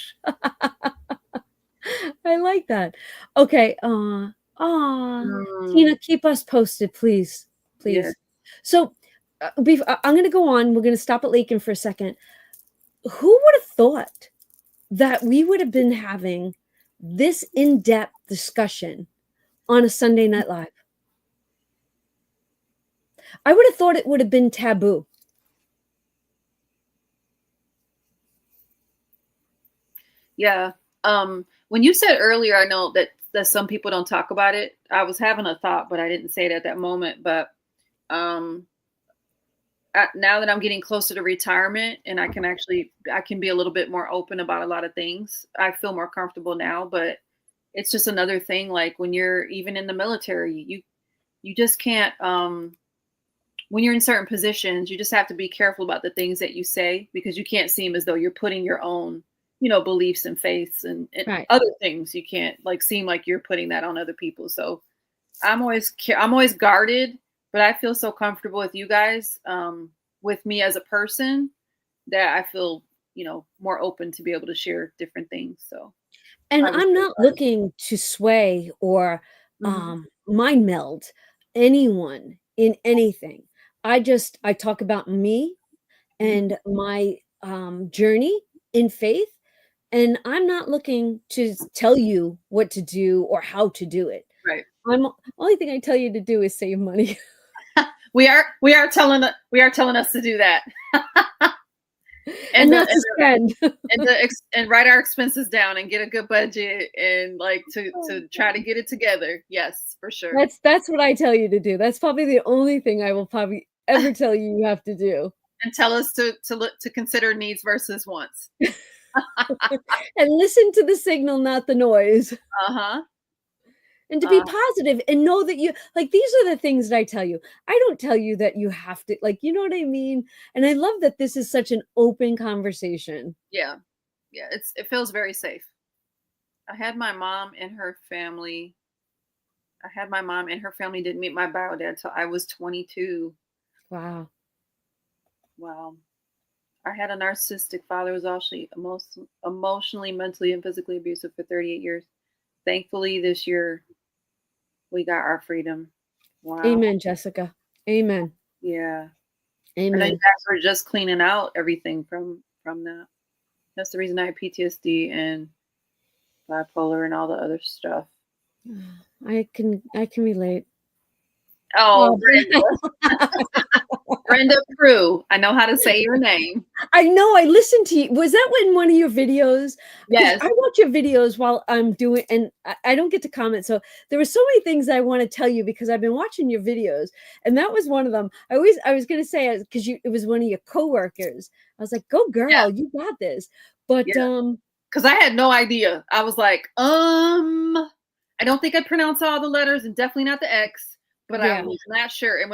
I like that. Okay. Tina, keep us posted, please. Please. Yeah. So I'm going to go on. We're going to stop at Lakin for a second. Who would have thought that we would have been having this in-depth discussion on a Sunday Night Live? I would have thought it would have been taboo. Yeah. When you said earlier, I know that some people don't talk about it. I was having a thought, but I didn't say it at that moment. But now that I'm getting closer to retirement and I can be a little bit more open about a lot of things, I feel more comfortable now. But it's just another thing. Like when you're even in the military, you just can't, when you're in certain positions, you just have to be careful about the things that you say, because you can't seem as though you're putting your own, beliefs and faiths and right. Other things. You can't seem like you're putting that on other people. So I'm always guarded, but I feel so comfortable with you guys, with me as a person, that I feel, more open to be able to share different things. So. And I'm not looking to sway or mind meld anyone in anything. I talk about me and my journey in faith, and I'm not looking to tell you what to do or how to do it. Right. Only thing I tell you to do is save money. we are telling us to do that. and not to spend and write our expenses down and get a good budget and to try to get it together. Yes, for sure. That's what I tell you to do. That's probably the only thing I will probably ever tell you have to do. And tell us to consider needs versus wants. And listen to the signal, not the noise. And to be positive and know that these are the things that I tell you. I don't tell you that you have to, you know what I mean? And I love that this is such an open conversation. Yeah. Yeah. It feels very safe. I had my mom and her family. Didn't meet my bio dad till I was 22. Wow. I had a narcissistic father who was actually emotionally, mentally, and physically abusive for 38 years. Thankfully, this year, we got our freedom. Wow. Amen, Jessica. Amen. Yeah. Amen. And you guys were just cleaning out everything from that. That's the reason I have PTSD and bipolar and all the other stuff. I can relate. Oh, Brenda Prue. I know how to say your name. I know. I listened to you. Was that in one of your videos? Yes. I watch your videos while I'm doing, and I don't get to comment. So there were so many things I want to tell you because I've been watching your videos, and that was one of them. I was going to say, because it was one of your coworkers. I was like, "Go girl, you got this." But because I had no idea. I was like, I don't think I pronounced all the letters, and definitely not the X. But I was not sure. And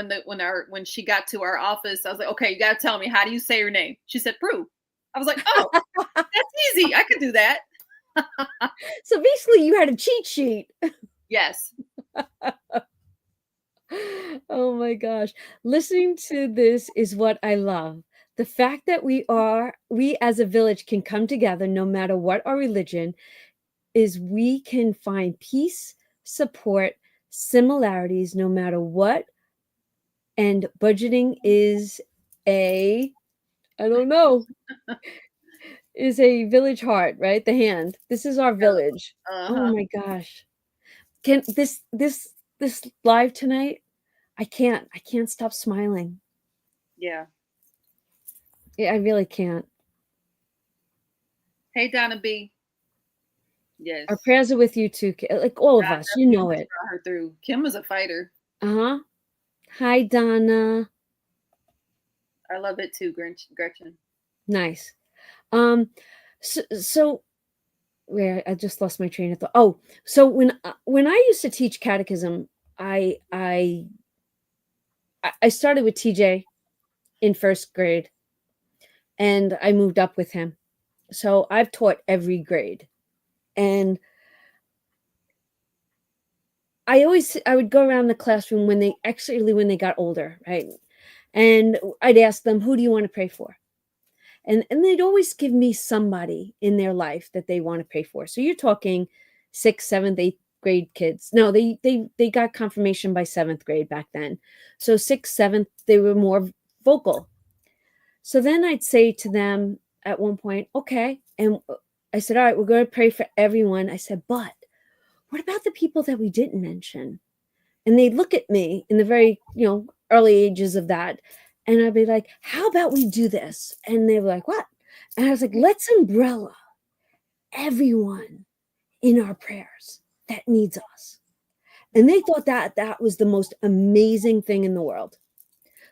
when she got to our office, I was like, okay, you got to tell me, how do you say your name? She said, Prue. I was like, oh, that's easy. I could do that. So basically you had a cheat sheet. Yes. Oh my gosh. Listening to this is what I love. The fact that we as a village can come together no matter what our religion is, we can find peace, support, similarities no matter what, and budgeting is I don't know, is a village heart, right? The hand. This is our village. Oh Uh-huh. my gosh. Can this live tonight? I can't stop smiling. Yeah. Yeah, I really can't. Hey, Donna B. Yes. Our prayers are with you too, like all of God us. You definitely know almost it. brought her through. Kim was a fighter. Uh-huh. Hi, Donna. I love it too, Gretchen. Nice. Um, so where I just lost my train of thought. Oh, so when I used to teach catechism, I I I started with TJ in first grade, and I moved up with him. So I've taught every grade, and I would go around the classroom when they got older, right? And I'd ask them, "Who do you want to pray for?" And they'd always give me somebody in their life that they want to pray for. So you're talking 6th, 7th, 8th grade kids. No, they got confirmation by 7th grade back then. So 6th, 7th, they were more vocal. So then I'd say to them at one point, okay. And I said, all right, we're going to pray for everyone. I said, but what about the people that we didn't mention? And they'd look at me in the very, early ages of that. And I'd be like, how about we do this? And they were like, what? And I was like, let's umbrella everyone in our prayers that needs us. And they thought that that was the most amazing thing in the world.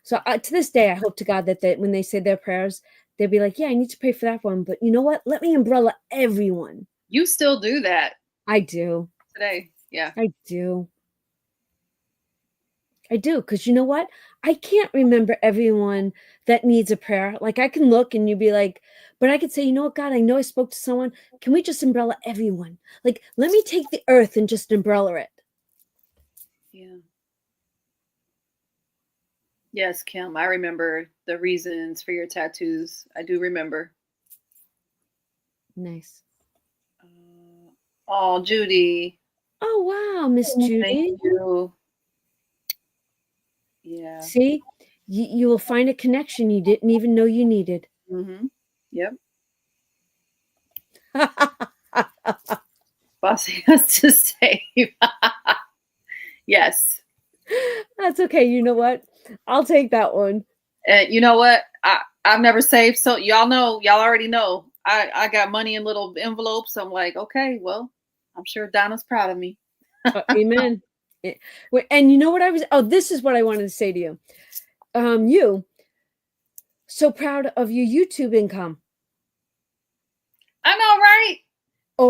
So to this day, I hope to God that when they say their prayers, they'll be like, yeah, I need to pray for that one. But you know what? Let me umbrella everyone. You still do that I do. today. Yeah. I do. I do. Because you know what? I can't remember everyone that needs a prayer. Like I can look and you'd be like, but I could say, you know what, God, I know I spoke to someone. Can we just umbrella everyone? Like, let me take the earth and just umbrella it. Yeah. Yes, Kim. I remember the reasons for your tattoos. I do remember. Nice. Oh, Judy. Oh, wow, Miss Thank Judy. you. Yeah. See, you will find a connection you didn't even know you needed. Mm-hmm. Yep. Bossy has to say. Yes. That's okay. You know what? I'll take that one. And you know what? I've never saved. So y'all already know. I got money in little envelopes. I'm like, okay, well, I'm sure Donna's proud of me. Amen. And you know what this is what I wanted to say to you. You, so proud of your YouTube income. I know, right?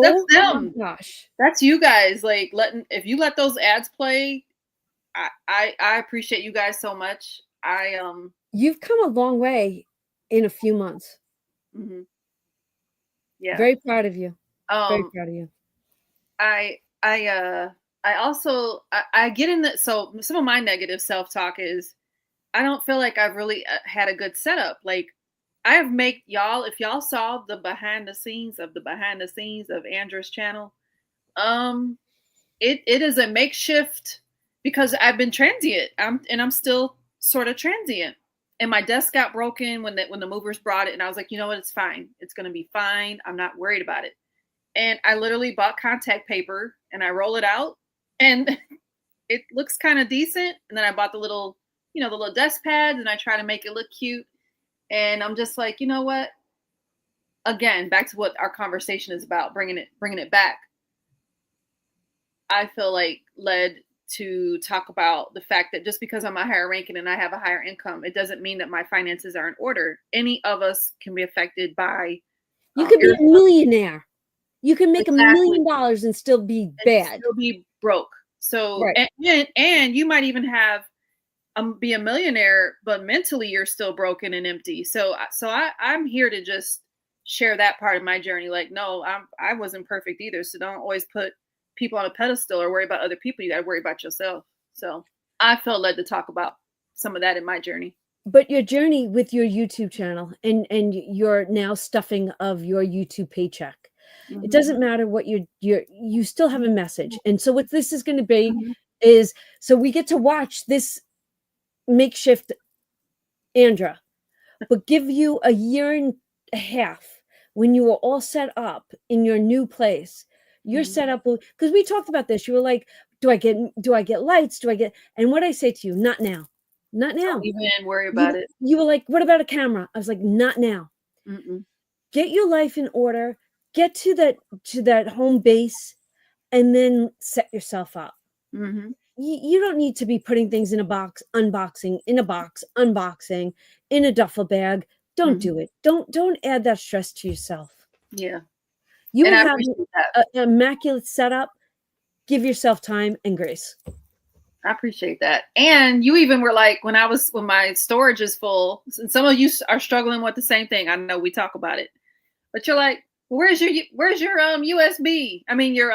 That's Oh my them. gosh. That's you guys. Like if you let those ads play, I appreciate you guys so much. You've come a long way in a few months. Mhm. Yeah. Very proud of you. Very Um proud of you. I also I get in that. So some of my negative self-talk is I don't feel like I've really had a good setup. Like I have make y'all, if y'all saw the behind the scenes of Andrew's channel, it is a makeshift because I've been transient. I'm still sort of transient. And my desk got broken when the movers brought it, and I was like, you know what, it's fine. It's gonna be fine. I'm not worried about it. And I literally bought contact paper and I roll it out, and it looks kind of decent. And then I bought the little desk pads, and I try to make it look cute. And I'm just like, you know what? Again, back to what our conversation is about, bringing it back. I feel like led to talk about the fact that just because I'm a higher ranking and I have a higher income, it doesn't mean that my finances are in order. Any of us can be affected by You could be a millionaire. You can make exactly. $1 million and still be And bad. still be broke. So Right. and you might even have be a millionaire, but mentally you're still broken and empty. So I'm here to just share that part of my journey. Like, no, I wasn't perfect either. So don't always put people on a pedestal or worry about other people. You got to worry about yourself. So I felt led to talk about some of that in my journey. But your journey with your YouTube channel and your now stuffing of your YouTube paycheck, it doesn't matter what you still have a message. And so what this is going to be is, so we get to watch this makeshift Andra. but give you a year and a half when you are all set up in your new place. You're set up because we talked about this. You were like, do I get lights? Do I get, and what I say to you, not now. Not Don't now. even worry about it. You were like, what about a camera? I was like, not now. Mm-mm. Get your life in order, get to that home base, and then set yourself up. Mm-hmm. You don't need to be putting things in a box, unboxing, in a box, unboxing, in a duffel bag. Don't do it. Don't add that stress to yourself. Yeah. You And will I have appreciate that. an immaculate setup. Give yourself time and grace. I appreciate that. And you even were like, when my storage is full, and some of you are struggling with the same thing. I know we talk about it, but you're like, where's your USB? I mean, your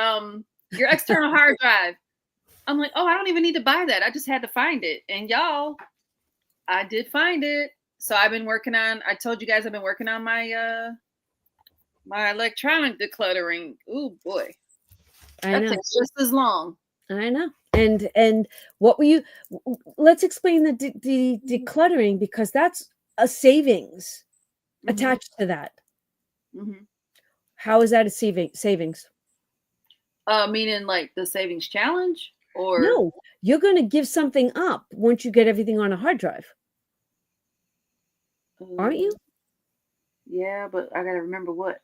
external hard drive. I'm like, oh, I don't even need to buy that. I just had to find it. And y'all, I did find it. So I've been working on, I told you guys I've been working on my my electronic decluttering. Ooh boy. That takes just as long. I know. And what were you, let's explain the decluttering, because that's a savings attached to that. How is that a savings? Meaning like the savings challenge, or no, you're going to give something up once you get everything on a hard drive. Aren't you? Yeah, but I gotta remember what.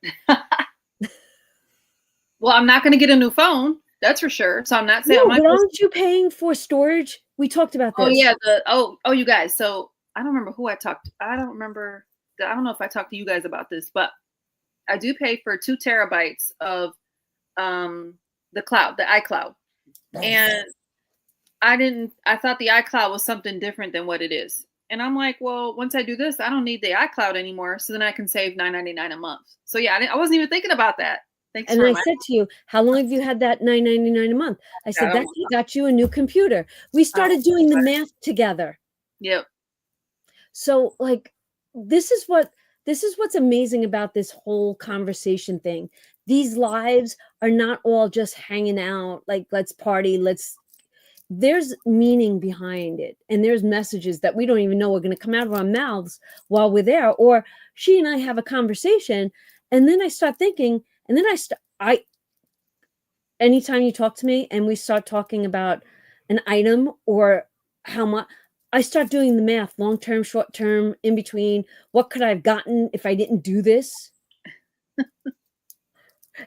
Well, I'm not going to get a new phone. That's for sure. So I'm not saying. No, but aren't you paying for storage? We talked about this. Oh yeah, you guys. So I don't remember who I talked. I don't remember. I don't know if I talked to you guys about this, but I do pay for 2 terabytes of the cloud, the iCloud, and I thought the iCloud was something different than what it is. And I'm like, well, once I do this, I don't need the iCloud anymore. So then I can save $9.99 a month. So yeah, I wasn't even thinking about that. Thanks. And I said to you, how long have you had that $9.99 a month? I said, that got you a new computer. We started doing the math together. Yep. So like, this is what's amazing about this whole conversation thing. These lives are not all just hanging out, like, let's party, there's meaning behind it. And there's messages that we don't even know are going to come out of our mouths while we're there. Or she and I have a conversation, and then I start thinking, and then anytime you talk to me and we start talking about an item or how much, I start doing the math, long-term, short-term, in between. What could I have gotten if I didn't do this?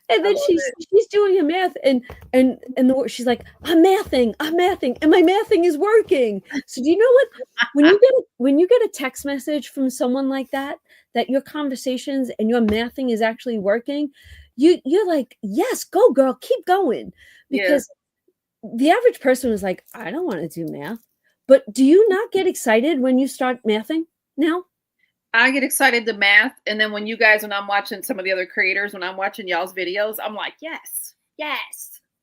And then she's doing a math, and she's like, I'm mathing, and my mathing is working. So do you know what? When you get a text message from someone like that your conversations and your mathing is actually working, you're like, yes, go girl, keep going. Because the average person was like, I don't want to do math. But do you not get excited when you start mathing now? I get excited to math, and then when I'm watching some of the other creators, when I'm watching y'all's videos, I'm like, yes,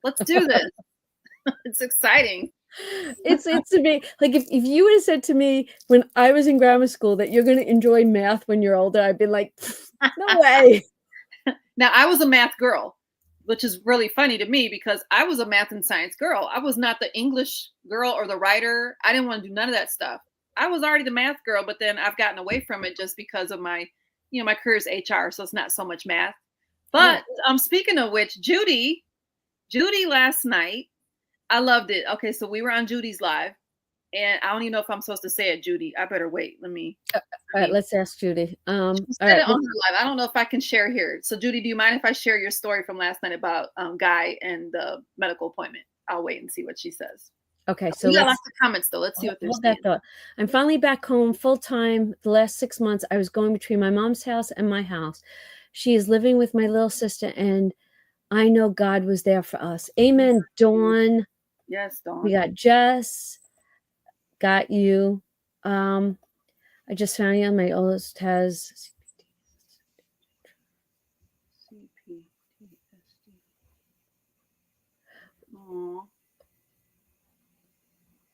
let's do this. It's exciting. It's amazing. Like if you would have said to me when I was in grammar school that you're going to enjoy math when you're older, I'd be like, no way. Now, I was a math girl, which is really funny to me because I was a math and science girl. I was not the English girl or the writer. I didn't want to do none of that stuff. I was already the math girl, but then I've gotten away from it just because of my career is HR, so it's not so much math. But speaking of which, Judy last night, I loved it. Okay, so we were on Judy's live, and I don't even know if I'm supposed to say it, Judy. I better wait. Let me. All right, let's ask Judy. All right, on her live. I don't know if I can share here. So, Judy, do you mind if I share your story from last night about Guy and the medical appointment? I'll wait and see what she says. Okay, so we got lots of comments though. Let's see what they're saying. That thought. I'm finally back home full time. The last 6 months, I was going between my mom's house and my house. She is living with my little sister, and I know God was there for us. Amen, Dawn. Yes, Dawn. We got Jess. Got you. I just found you. My oldest has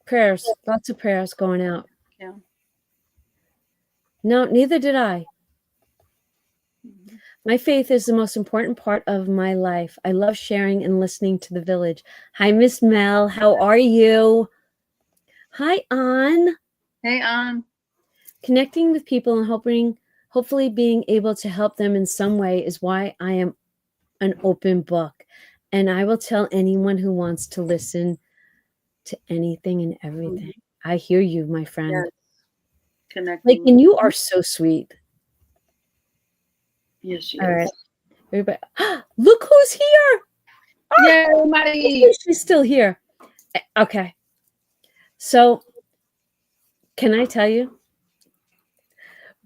prayers. Lots of prayers going out. Yeah. No, neither did I. My faith is the most important part of my life. I love sharing and listening to the village. Hi, Miss Mel. How are you? Hi, Ann. Hey, Ann. Connecting with people and hopefully being able to help them in some way is why I am an open book. And I will tell anyone who wants to listen to anything and everything. I hear you, my friend. Yes. Connecting. And you are so sweet. Yes, she All is. right. Everybody, look who's here. Yay, Maddie. She's still here. Okay. So, can I tell you?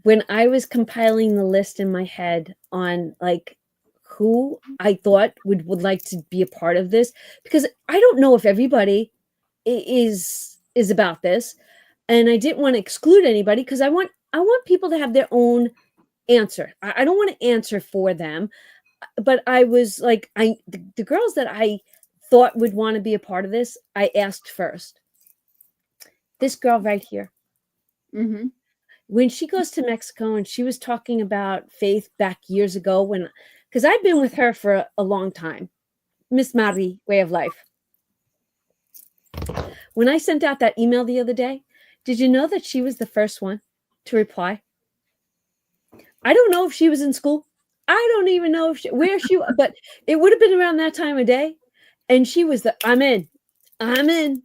When I was compiling the list in my head on like who I thought would like to be a part of this, because I don't know if everybody is about this, and I didn't want to exclude anybody because I want people to have their own answer. I don't want to answer for them, but I was like, the girls that I thought would want to be a part of this, I asked first. This girl right here. Mm-hmm. When she goes to Mexico, and she was talking about faith back years ago, because I've been with her for a long time, Miss Mari, Way of Life. When I sent out that email the other day, did you know that she was the first one to reply? I don't know if she was in school. I don't even know if where she was, but it would have been around that time of day. And she was I'm in. And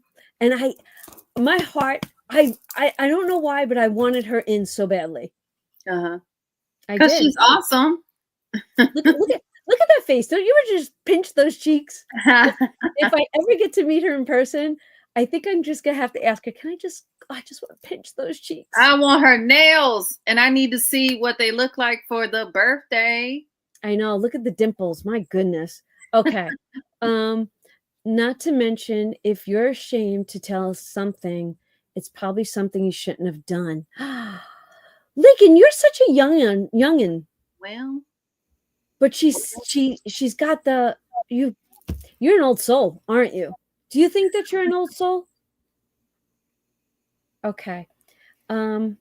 my heart, I don't know why, but I wanted her in so badly. Uh-huh. I Because did. she's awesome. Look at that face. Don't you ever just pinch those cheeks? If I ever get to meet her in person, I think I'm just gonna have to ask her, I just want to pinch those cheeks. I want her nails, and I need to see what they look like for the birthday. I know. Look at the dimples. My goodness. Okay. Not to mention, if you're ashamed to tell us something, it's probably something you shouldn't have done. Lincoln, you're such a youngin. Well, but she's got you're an old soul, aren't you? Do you think that you're an old soul? Okay. Grandma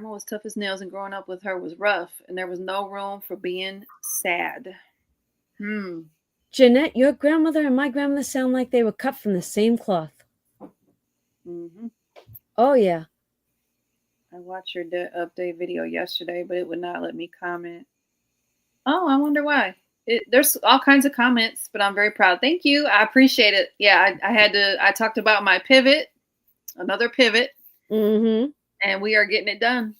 was tough as nails, and growing up with her was rough, and there was no room for being sad. Jeanette, your grandmother and my grandmother sound like they were cut from the same cloth. Mm-hmm. Oh, yeah. I watched your update video yesterday, but it would not let me comment. Oh, I wonder why. There's all kinds of comments, but I'm very proud. Thank you. I appreciate it. Yeah, I talked about my pivot, another pivot, Mm-hmm. and we are getting it done.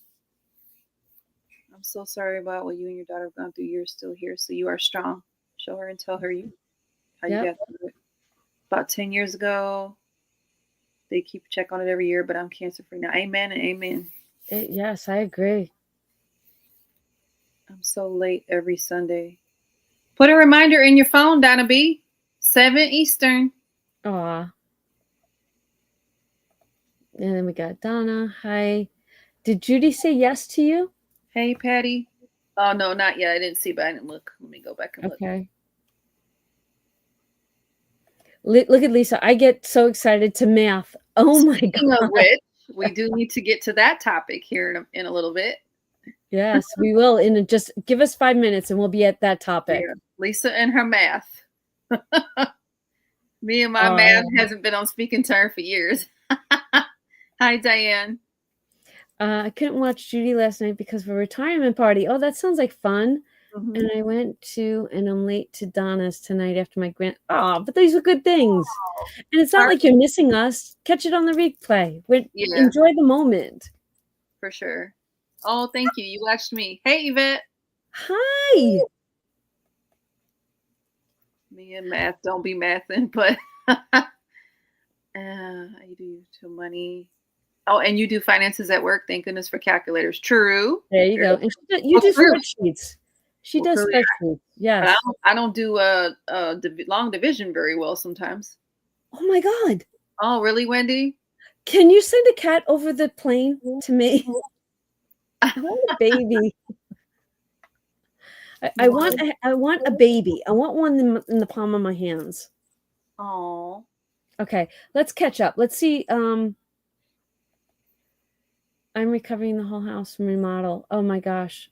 I'm so sorry about what you and your daughter have gone through. You're still here, so you are strong. Show her and tell her how you got through it. About 10 years ago, they keep check on it every year, but I'm cancer free now. Amen and amen. Yes, I agree. I'm so late every Sunday. Put a reminder in your phone, Donna B. 7 Eastern. Aw. And then we got Donna. Hi. Did Judy say yes to you? Hey, Patty. Oh, no, not yet. I didn't see, but I didn't look. Let me go back and look. Okay. Look at Lisa. I get so excited to math. Oh, my God. Of which, we do need to get to that topic here in a little bit. Yes, we will. Just give us 5 minutes and we'll be at that topic. Yeah. Lisa and her math. Me and my math hasn't been on speaking term for years. Hi, Diane. I couldn't watch Judy last night because of a retirement party. Oh, that sounds like fun. Mm-hmm. And I went to, and I'm late to Donna's tonight after my but these are good things. And it's not like you're missing us. Catch it on the replay. Enjoy the moment. For sure. Oh, thank you. You watched me. Hey, Yvette. Hi. Me and math don't be mathing, but you do to money. Oh, and you do finances at work. Thank goodness for calculators. True. There you go. And you do spreadsheets. She does spreadsheets. Yes. But I don't do long division very well sometimes. Oh my God. Oh, really, Wendy? Can you send a cat over the plane to me? I want a baby. I want a baby. I want one in the palm of my hands. Oh. Okay, let's catch up. Let's see. I'm recovering the whole house from remodel. Oh my gosh.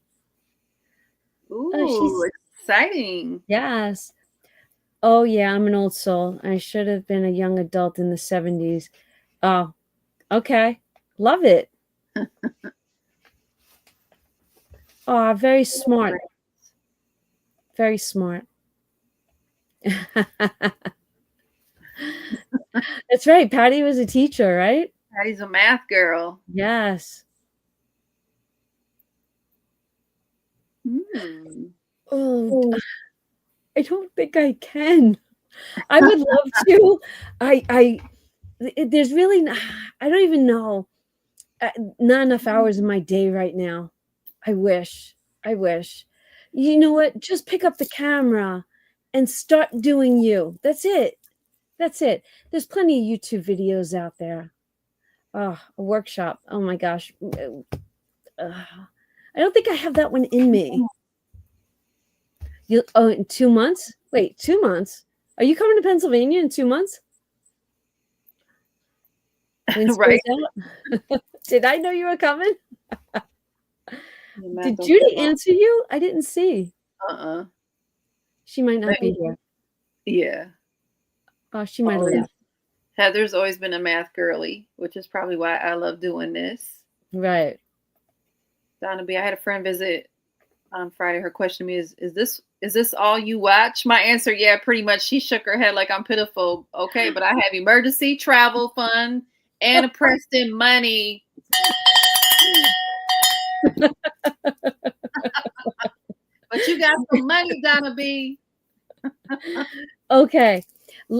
Ooh, exciting. Yes. Oh yeah, I'm an old soul. I should have been a young adult in the 70s. Oh, okay. Love it. Oh, very smart. Very smart. That's right. Patty was a teacher, right? Patty's a math girl. Yes. Oh, I don't think I can. I would love to. There's really, I don't even know. Not enough hours in my day right now. I wish. I wish. You know what? Just pick up the camera and start doing you. That's it. That's it. There's plenty of YouTube videos out there. Oh, a workshop. Oh my gosh. I don't think I have that one in me. In 2 months? Wait, 2 months? Are you coming to Pennsylvania in 2 months? Right. Did I know you were coming? Did Judy answer you? I didn't see. She might not be here. Yeah. Oh, she might have left. Heather's always been a math girly, which is probably why I love doing this. Right. Donna B, I had a friend visit on Friday. Her question to me is this all you watch? My answer, yeah, pretty much. She shook her head like I'm pitiful. Okay, but I have emergency travel fund and a Preston money. But you got some money, Donna B. Okay.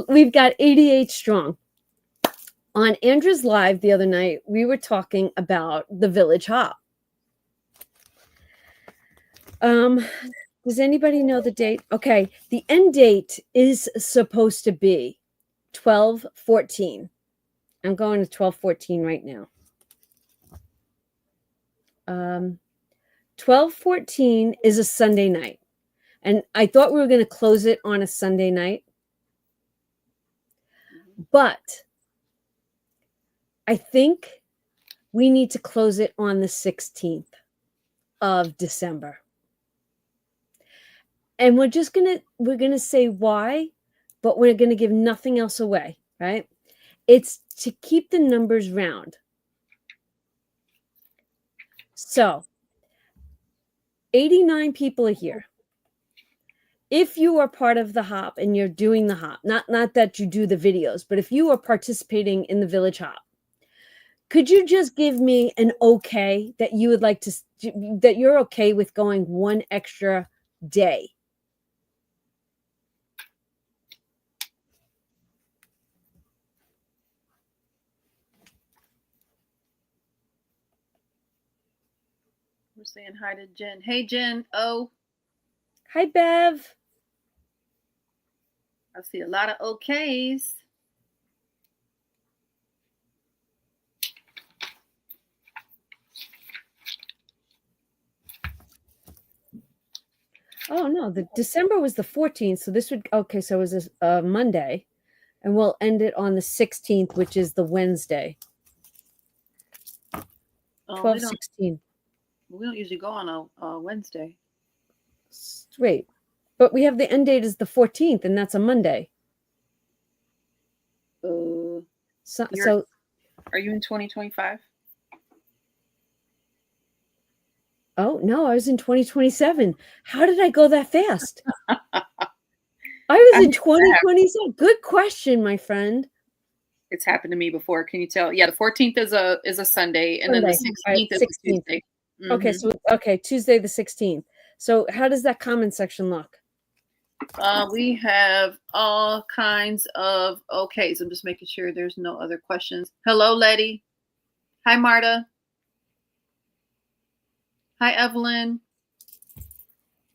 We've got 88 strong. On Andrew's Live the other night, we were talking about the Village Hop. Does anybody know the date? Okay. The end date is supposed to be 12/14. I'm going to 12/14 right now. 12/14 is a Sunday night. And I thought we were going to close it on a Sunday night. But I think we need to close it on the 16th of December. And we're going to say why, but we're going to give nothing else away, right? It's to keep the numbers round. So 89 people are here. If you are part of the hop and you're doing the hop, not that you do the videos, but if you are participating in the Village Hop, could you just give me an okay that you would like to, that you're okay with going one extra day? We're saying hi to Jen. Hey, Jen. Oh. Hi, Bev. I see a lot of okays. Oh, no, the December was the 14th. So this would, okay, so it was a Monday. And we'll end it on the 16th, which is the Wednesday. 12/16. We don't usually go on a Wednesday. Wait, but we have the end date is the 14th, and that's a Monday. So are you in 2025? Oh, no, I was in 2027. How did I go that fast? I was in 2027. Good question, my friend. It's happened to me before. Can you tell? Yeah, the 14th is a Sunday, and then the 16th is a Tuesday. Okay, so Tuesday the 16th. So how does that comment section look? We have all kinds of okays. I'm just making sure there's no other questions. Hello, Letty. Hi, Marta. Hi, Evelyn.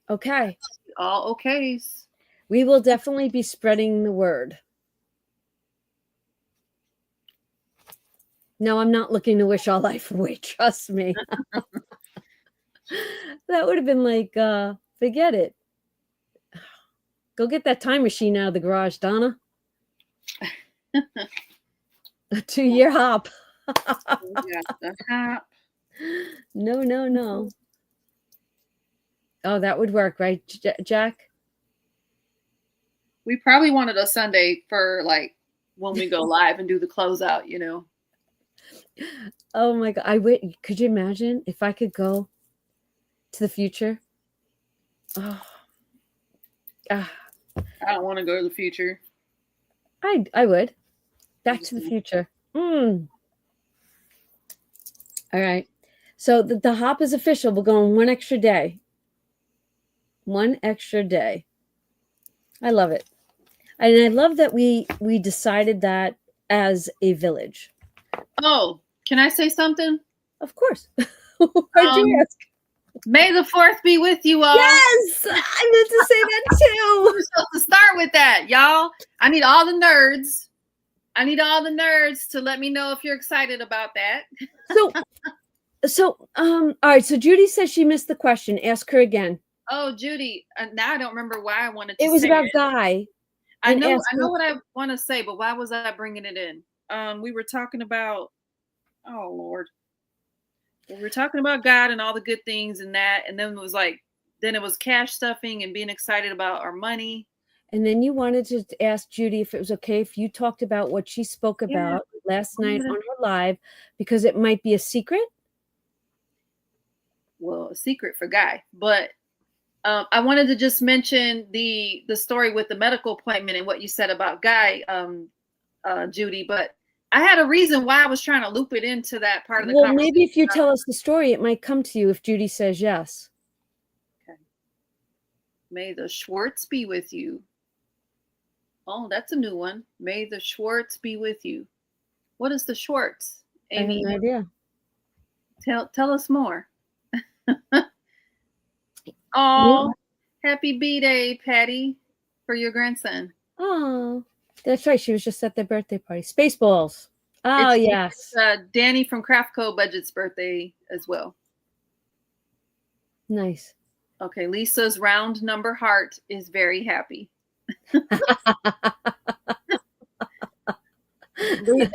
Okay. All okays. We will definitely be spreading the word. No, I'm not looking to wish all life away. Trust me. That would have been like, forget it. Go get that time machine out of the garage, Donna. A 2-year hop. Yeah, the hop. No. Oh, that would work, right, Jack? We probably wanted a Sunday for like when we go live and do the closeout, you know. Oh my God. Could you imagine if I could go to the future? Oh, ah, I don't want to go to the future. I would. I'm Back just to the future. Mm. All right. So the hop is official. We're going one extra day. One extra day. I love it. And I love that we decided that as a village. Oh, can I say something? Of course. Why'd you ask? May the 4th be with you all. Yes! I meant to say that too. We're supposed to start with that, y'all. I need all the nerds. I need all the nerds to let me know if you're excited about that. All right, so Judy says she missed the question. Ask her again. Oh, Judy, now I don't remember why I wanted to It was say about it. Guy. I know what I want to say, but why was I bringing it in? We were talking about, oh Lord. We were talking about God and all the good things and that, and then it was cash stuffing and being excited about our money. And then you wanted to ask Judy if it was okay if you talked about what she spoke about last night on her live, because it might be a secret. Well, a secret for Guy, but I wanted to just mention the story with the medical appointment and what you said about Guy, Judy. But I had a reason why I was trying to loop it into that part of the conversation. Maybe if you tell us the story, it might come to you if Judy says yes. Okay. May the Schwartz be with you. Oh, that's a new one. May the Schwartz be with you. What is the Schwartz, Amy? I have no idea. Tell us more. Oh, happy B-Day, Patty, for your grandson. Oh, that's right. She was just at their birthday party. Spaceballs. Oh, yes. It's Danny from Craftco Budget's birthday as well. Nice. Okay, Lisa's round number heart is very happy.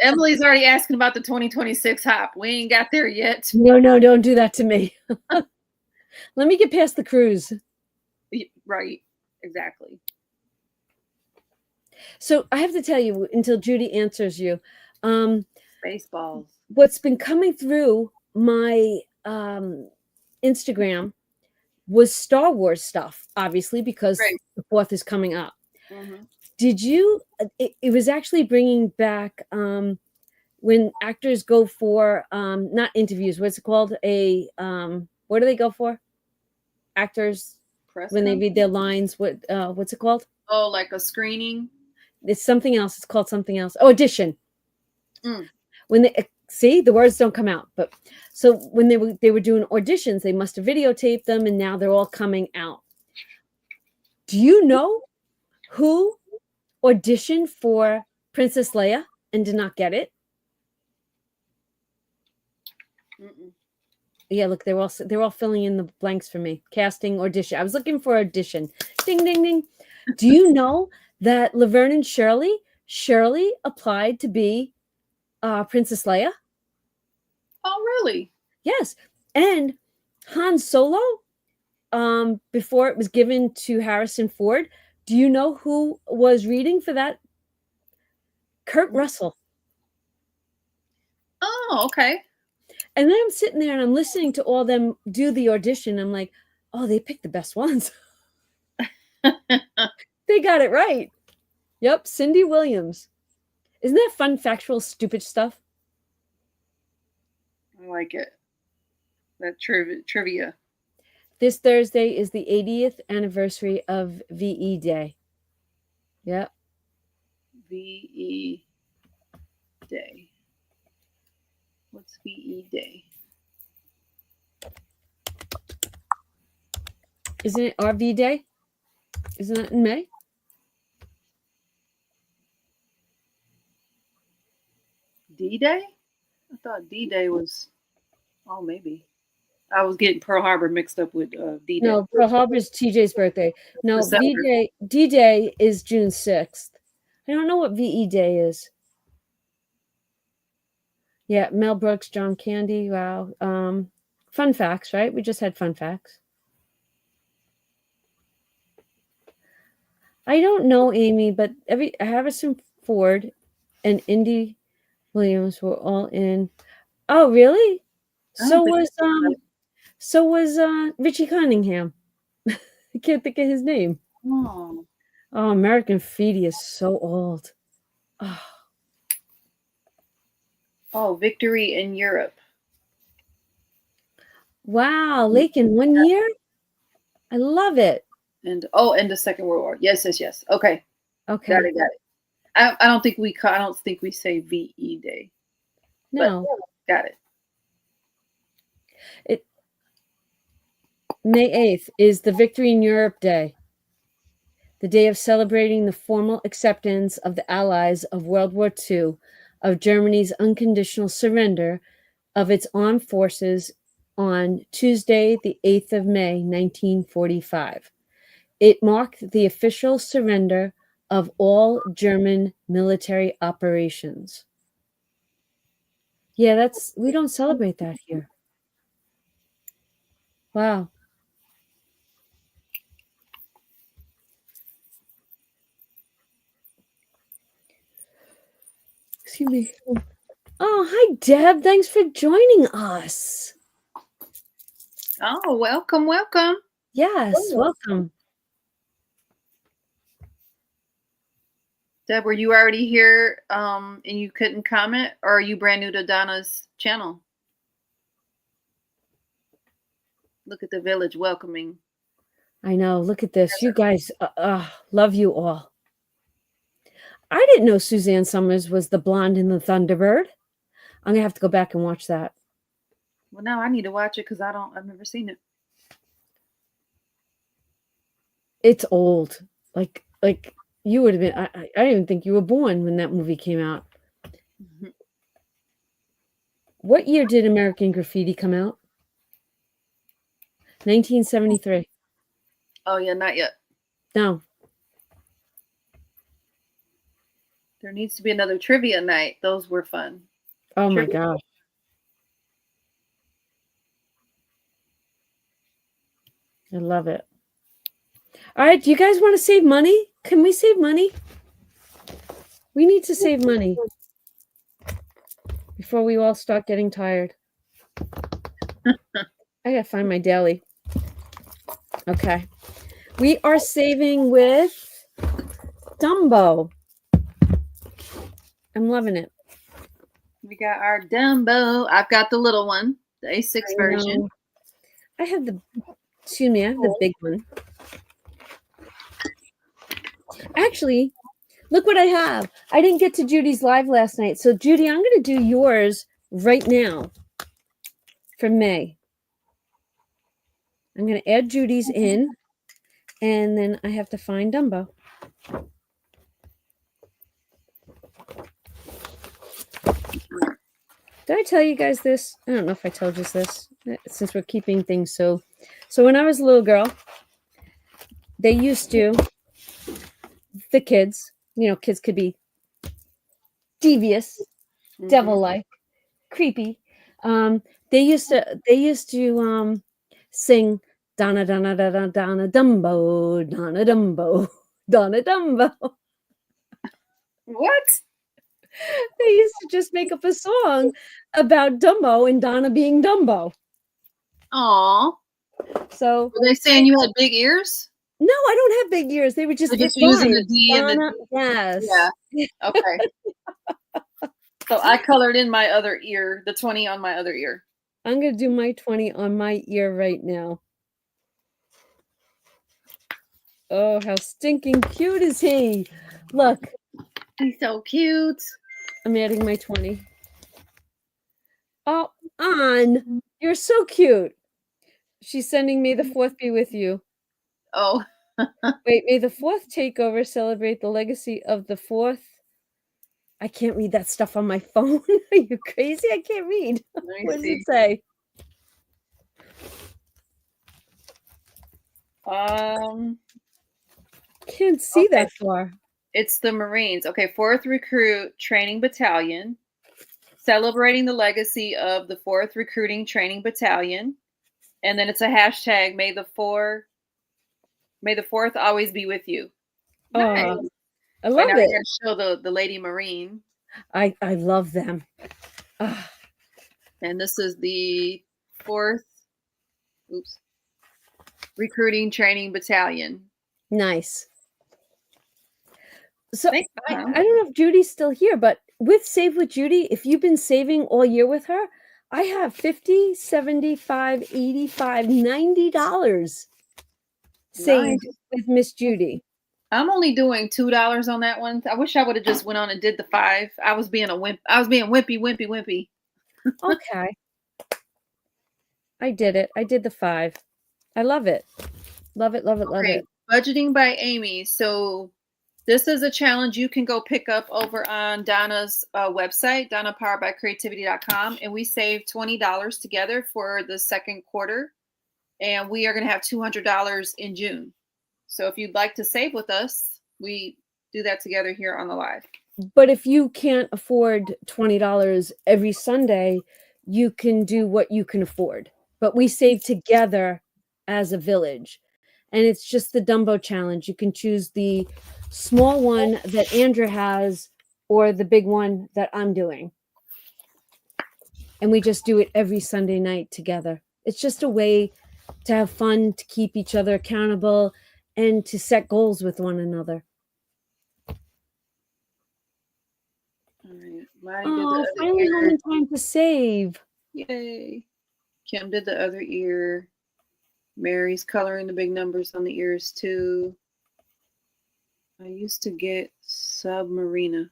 Emily's already asking about the 2026 hop. We ain't got there yet. No, don't do that to me. Let me get past the cruise. Right, exactly. So I have to tell you, until Judy answers you, Baseballs. What's been coming through my Instagram was Star Wars stuff, obviously, because the 4th is coming up. Mm-hmm. Did you? It was actually bringing back when actors go for not interviews. What's it called? What do they go for? Actors when they read their lines. What's it called? Oh, like a screening. It's something else. It's called something else. Oh, audition. When they see, the words don't come out, but so when they were doing auditions, they must have videotaped them, and now they're all coming out. Do you know who auditioned for Princess Leia and did not get it? Yeah, look, they're all filling in the blanks for me. Casting, audition. I was looking for audition. Ding, ding, ding. Do you know that Laverne and Shirley applied to be Princess Leia? Oh, really? Yes. And Han Solo, before it was given to Harrison Ford, do you know who was reading for that? Kurt Russell. Oh, okay. And then I'm sitting there and I'm listening to all them do the audition. I'm like, oh, they picked the best ones. They got it right. Yep, Cindy Williams. Isn't that fun, factual, stupid stuff? I like it. That trivia. This Thursday is the 80th anniversary of VE Day. Yep. VE Day. What's VE Day? Isn't it RV Day? Isn't that in May? D-Day? I thought D-Day was, oh, maybe. I was getting Pearl Harbor mixed up with D-Day. No, Pearl Harbor is TJ's birthday. No, D-Day is June 6th. I don't know what VE Day is. Yeah, Mel Brooks, John Candy. Wow. Fun facts, right? We just had fun facts. I don't know, Amy, but Harrison Ford and Indy Williams were all in. Oh, really? I don't think. So was Richie Cunningham. I can't think of his name. Oh, Oh, American Graffiti is so old. Oh, oh, victory in Europe. wow, Lake in 1 year? I love it. And the Second World War. Yes, yes, yes. Okay, got Okay. it, got it. I don't think we I don't think we say VE Day, but No. got it. It May 8th is the Victory in Europe Day, the day of celebrating the formal acceptance of the Allies of World War II of Germany's unconditional surrender of its armed forces on Tuesday, the 8th of May, 1945. It marked the official surrender of all German military operations. Yeah, we don't celebrate that here. Wow. Excuse me. Oh, hi, Deb. Thanks for joining us. Oh, welcome, welcome. Yes, welcome. Deb, were you already here and you couldn't comment, or are you brand new to Donna's channel? Look at the village welcoming. I know. Look at this. You guys, love you all. I didn't know Suzanne Summers was the blonde in the Thunderbird. I'm gonna have to go back and watch that. Well, now I need to watch it because I've never seen it. It's old. Like you would have been. I didn't even think you were born when that movie came out. Mhm. What year did American Graffiti come out? 1973. Oh yeah, not yet. No. There needs to be another trivia night. Those were fun. Oh my Trivia. gosh. I love it. All right, do you guys want to save money? Can we save money? We need to save money before we all start getting tired. I gotta find my daily. Okay. We are saving with Dumbo. I'm loving it. We got our Dumbo. I've got the little one, the A6 version. I have the big one. Actually, look what I have. I didn't get to Judy's live last night. So Judy, I'm going to do yours right now for May. I'm going to add Judy's in, and then I have to find Dumbo. Did I tell you guys this? I don't know if I told you this, since we're keeping things so when I was a little girl, they used to, the kids, kids could be devious, devil-like, creepy. They used to sing Donna Donna Donna Donna Dumbo, Donna Dumbo, Donna Dumbo. What? They used to just make up a song about Dumbo and Donna being Dumbo. Aw. So were they saying you had big ears? No, I don't have big ears. They were just using the D and Donna, the yes. Yeah. Okay. So I colored in my other ear, the 20 on my other ear. I'm gonna do my 20 on my ear right now. Oh, how stinking cute is he? Look. He's so cute. I'm adding my 20. Oh, Ann, you're so cute. She's sending May the 4th be with you. Oh. Wait, may the 4th takeover celebrate the legacy of the 4th. I can't read that stuff on my phone. Are you crazy? I can't read. What does it say? Can't see that far. It's the Marines. Okay, 4th Recruit Training Battalion, celebrating the legacy of the 4th Recruiting Training Battalion, and then it's a hashtag. May the 4th always be with you. Nice. I love it. Show the Lady Marine. I love them. Ah, And this is the 4th, recruiting training battalion. nice. So Thanks, I Mom. don't know if Judy's still here, but with Save with Judy, if you've been saving all year with her, I have $50, $75, $85, $90 saved Nice. with Miss Judy. I'm only doing $2 on that one. I wish I would have just went on and did the 5. I was being a wimp. I was being wimpy. Okay. I did it. I did the 5. I love it. Love it, love it, love Okay, it. budgeting by Amy. So this is a challenge you can go pick up over on Donna's website, donnapoweredbycreativity.com. And we saved $20 together for the second quarter. And we are going to have $200 in June. So if you'd like to save with us, we do that together here on the live. But if you can't afford $20 every Sunday, you can do what you can afford. But we save together as a village. And it's just the Dumbo challenge. You can choose the small one that Andrea has or the big one that I'm doing. And we just do it every Sunday night together. It's just a way to have fun, to keep each other accountable, and to set goals with one another. All right. Lonnie did the Oh, other finally home ear. in time to save. Yay. Kim did the other ear. Mary's coloring the big numbers on the ears too. I used to get Submarina.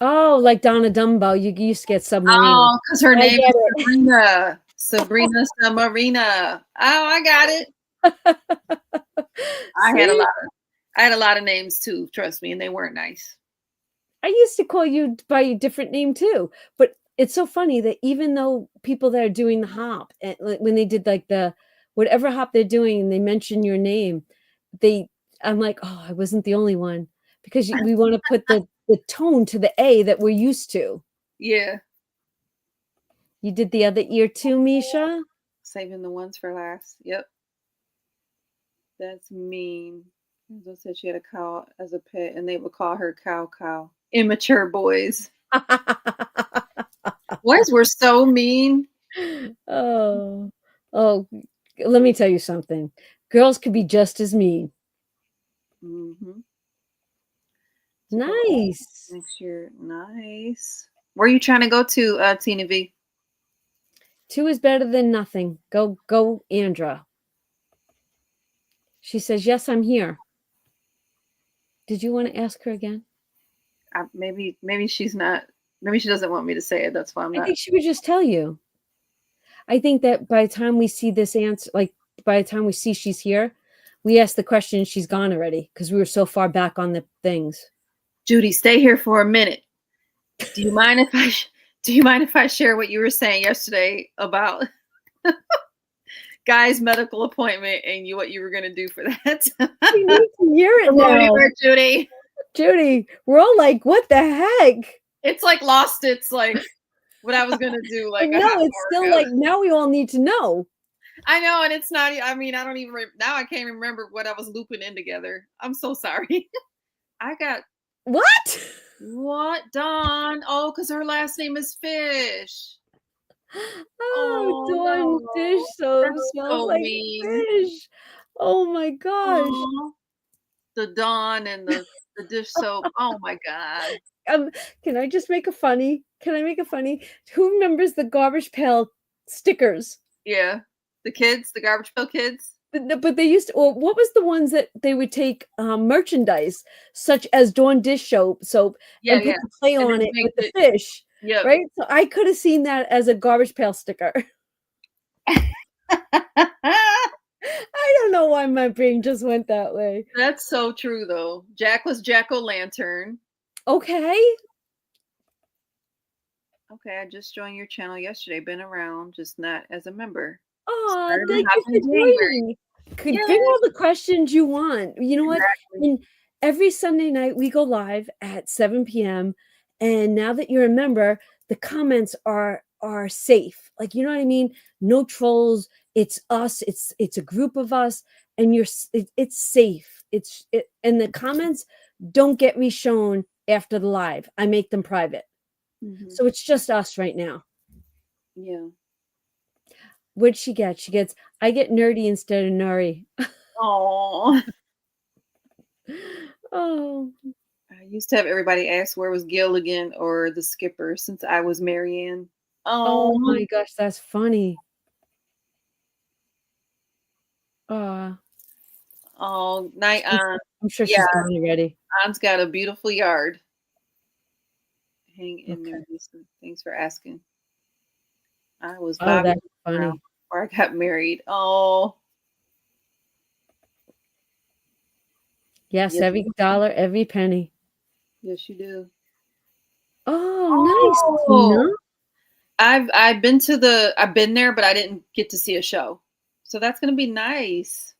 Oh, like Donna Dumbo. You used to get Submarina. Oh, because her I name get is it. Sabrina. Sabrina Submarina. Oh, I got it. I See? had a lot of names too, trust me, and they weren't nice. I used to call you by a different name too. But it's so funny that even though people that are doing the hop, and when they did like the whatever hop they're doing and they mention your name, I'm like, oh, I wasn't the only one because we want to put the tone to the A that we're used to. Yeah. You did the other ear too, Misha? Saving the ones for last. Yep. That's mean. Angela said she had a cow as a pet and they would call her Cow. Immature boys. Boys were so mean. Oh, let me tell you something. Girls could be just as mean. Mm-hmm. Nice. Next year. Nice. Where are you trying to go to, Tina V? 2 is better than nothing. Go, Andra. She says, yes, I'm here. Did you want to ask her again? Maybe she's not. Maybe she doesn't want me to say it. That's why I'm not. I think she would just tell you. I think that by the time we see this answer, like by the time we see she's here, we ask the question, she's gone already because we were so far back on the things. Judy, stay here for a minute. Do you mind if I share what you were saying yesterday about Guy's medical appointment and what you were going to do for that? We need to hear it now. Anywhere, Judy. Judy, we're all like, what the heck? It's like lost. It's like what I was going to do. Like no, it's still ago. Like now we all need to know. I know, and it's not. I mean, I don't even now. I can't remember what I was looping in together. I'm so sorry. I got what Dawn? Oh, because her last name is Fish. Oh, Dawn no. Dish soap smells like fish. Oh my gosh. Aww. The Dawn and the dish soap. Oh my god. Can I just make a funny? Can I make a funny? Who remembers the garbage pail stickers? Yeah. The kids, the garbage pail kids. But they used to, or what was the ones that they would take merchandise such as Dawn dish soap and put the play on it with the fish. Yeah. Right. So I could have seen that as a garbage pail sticker. I don't know why my brain just went that way. That's so true though. Jack was Jack-o'-lantern. Okay. Okay, I just joined your channel yesterday. Been around, just not as a member. Oh, thank you for joining. Bring all the questions you want. You know what? And every Sunday night we go live at 7 p.m. And now that you're a member, the comments are safe. Like, you know what I mean? No trolls. It's us. It's a group of us, and it's safe. And the comments don't get reshown after the live. I make them private. So it's just us right now. Yeah. What'd she get? She gets, I get nerdy instead of Nuri. Oh. Oh. I used to have everybody ask where was Gilligan or the skipper since I was Marianne. Oh Oh. my gosh, that's funny. Uh, Oh, night she's, on. I'm sure Yeah, she's gone already. On's got a beautiful yard. Hang in there, Okay. Lisa. Thanks for asking. I was Oh, bobbing that's around funny. before I got married. Oh, Yes, yes, every dollar, every penny. yes, you do. Oh, nice, Oh, Tina. I've been there, but I didn't get to see a show. So that's gonna be nice.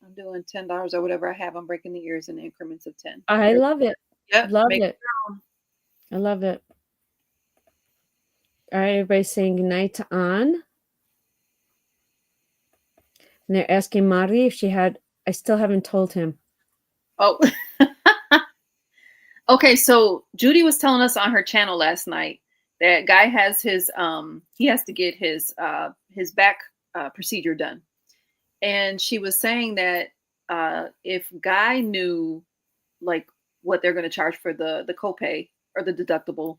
I'm doing $10 or whatever I have. I'm breaking the ears in increments of 10. I love it. Yep, Love make it. I love it. All right, everybody's saying goodnight to An. And they're asking Mari if she had, I still haven't told him. Oh. Okay, so Judy was telling us on her channel last night that Guy has his he has to get his back procedure done. And she was saying that if Guy knew like what they're going to charge for the copay or the deductible,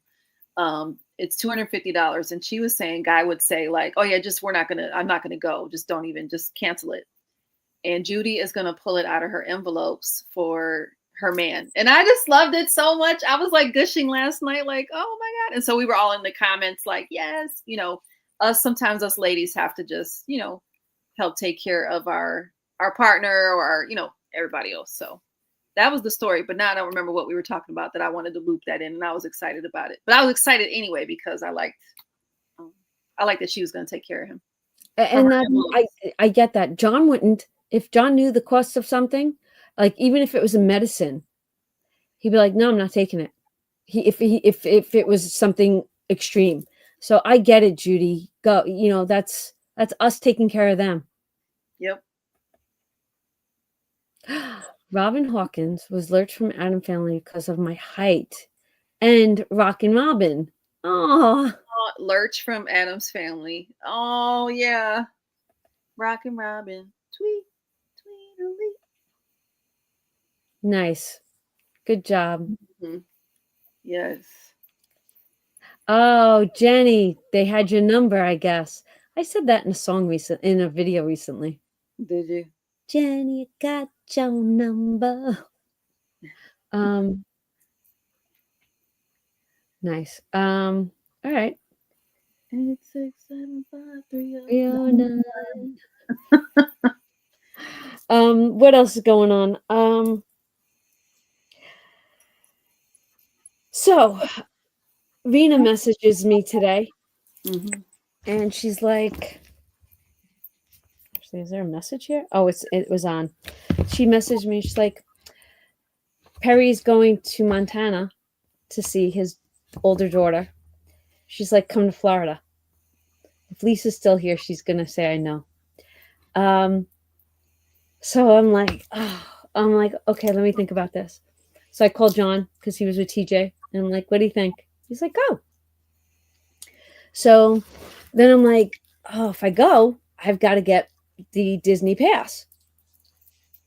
it's $250. And she was saying Guy would say like, oh yeah, just I'm not gonna go. Just don't even just cancel it. And Judy is gonna pull it out of her envelopes for her man. And I just loved it so much. I was like gushing last night, like, oh my God. And so we were all in the comments, like, yes, sometimes us ladies have to just, help take care of our partner or everybody else. So that was the story. But now I don't remember what we were talking about that I wanted to loop that in, and I was excited about it. But I was excited anyway because I liked that she was going to take care of him. And I get that. John wouldn't, if John knew the cost of something, like even if it was a medicine, he'd be like, no, I'm not taking it. If it was something extreme. So I get it, Judy. Go, that's us taking care of them. Yep. Robin Hawkins was lurched from Adam Family because of my height. And Rockin' Robin. Oh, Lurch from Adam's Family. Oh yeah. Rockin' Robin. Tweet, tweet, nice. Good job. mm-hmm. Yes. Oh, Jenny, they had your number, I guess. I said that in a video recently. Did you? Jenny got your number. Nice. All right. 8675309. What else is going on? So Rena messages me today, and she's like, actually, is there a message here? Oh, it was on. She messaged me. She's like, Perry's going to Montana to see his older daughter. She's like, come to Florida. If Lisa's still here, she's gonna say I know. So I'm like, okay, let me think about this. So I called John because he was with TJ, and I'm like, what do you think? He's like, go. So then I'm like, oh, if I go, I've got to get the Disney pass.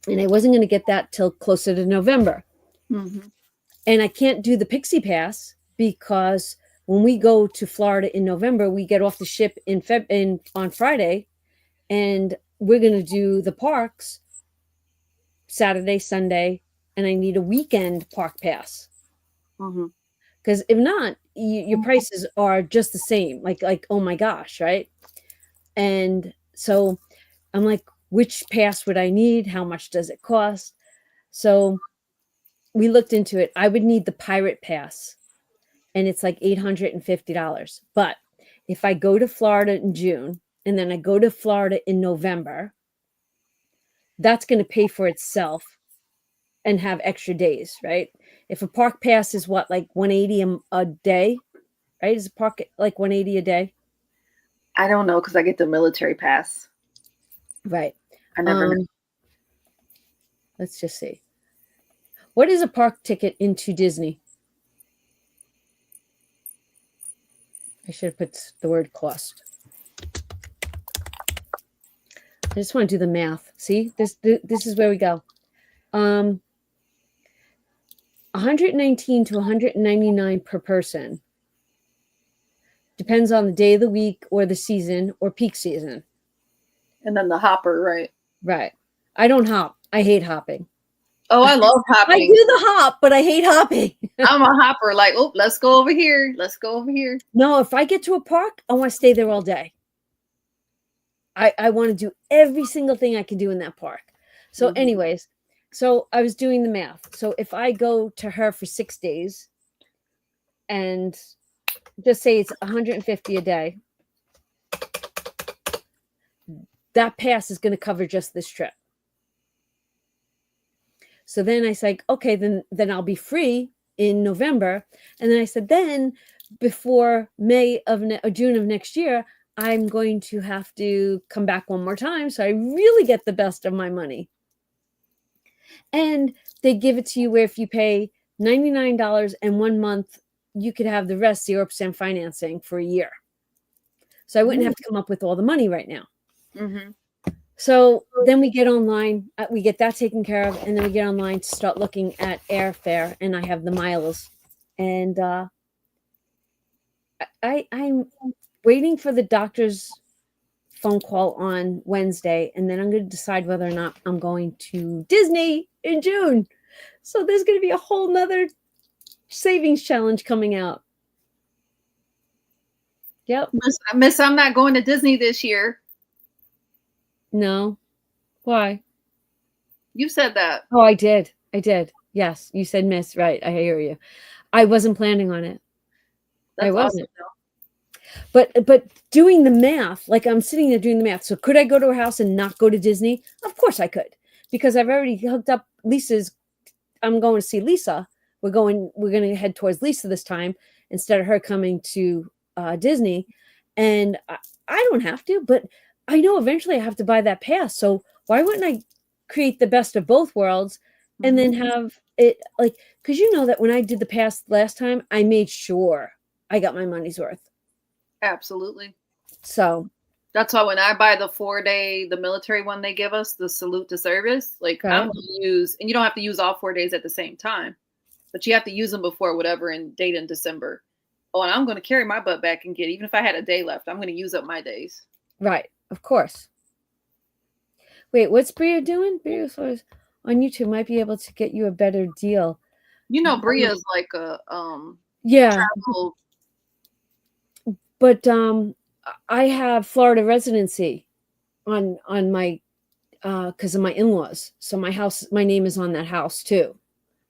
And I wasn't going to get that till closer to November. And I can't do the Pixie Pass because when we go to Florida in November, we get off the ship on Friday, and we're going to do the parks Saturday, Sunday, and I need a weekend park pass. Because if not, your prices are just the same. Like, oh my gosh, right? And so I'm like, which pass would I need? How much does it cost? So we looked into it. I would need the Pirate Pass, and it's like $850. But if I go to Florida in June and then I go to Florida in November, that's going to pay for itself and have extra days, right? If a park pass is what, like 180 a day, right? Is a park like 180 a day? I don't know because I get the military pass. Right. I never know. Let's just see. What is a park ticket into Disney? I should have put the word cost. I just want to do the math. See, this is where we go. 119 to 199 per person. Depends on the day of the week or the season or peak season. And then the hopper, right? Right. I don't hop. I hate hopping. Oh, I love hopping. I do the hop, but I hate hopping. I'm a hopper. Like, oh, let's go over here. Let's go over here. No, if I get to a park, I want to stay there all day. I want to do every single thing I can do in that park. So anyways, so I was doing the math. So if I go to her for 6 days and just say it's 150 a day, that pass is going to cover just this trip. So then I said, okay, then I'll be free in November. And then I said, then before June of next year, I'm going to have to come back one more time. So I really get the best of my money. And they give it to you where if you pay $99 and 1 month, you could have the rest 0% financing for a year. So I wouldn't have to come up with all the money right now. Mm-hmm. So then we get online, we get that taken care of, and then we get online to start looking at airfare, and I have the miles. And I'm waiting for the doctor's phone call on Wednesday, and then I'm going to decide whether or not I'm going to Disney in June. So there's going to be a whole nother savings challenge coming out. Yep. Miss, I'm not going to Disney this year. No. Why? You said that. Oh, I did. Yes, you said miss. Right. I hear you. I wasn't planning on it. I wasn't. Awesome, but doing the math, like I'm sitting there doing the math. So could I go to her house and not go to Disney? Of course I could, because I've already hooked up Lisa's. I'm going to see Lisa. We're going to head towards Lisa this time instead of her coming to Disney. And I don't have to, but I know eventually I have to buy that pass. So why wouldn't I create the best of both worlds and then have it like, because you know that when I did the pass last time, I made sure I got my money's worth. Absolutely. So that's why when I buy the 4-day, the military one they give us, the salute to service, like I'm going to use, and you don't have to use all 4 days at the same time, but you have to use them before whatever date in December. Oh, and I'm going to carry my butt back and get, even if I had a day left, I'm going to use up my days. Right. Of course. Wait, what's Bria doing? Bria on YouTube might be able to get you a better deal. You know, Bria's like a travel. But I have Florida residency on my because of my in-laws. So my house, my name is on that house too.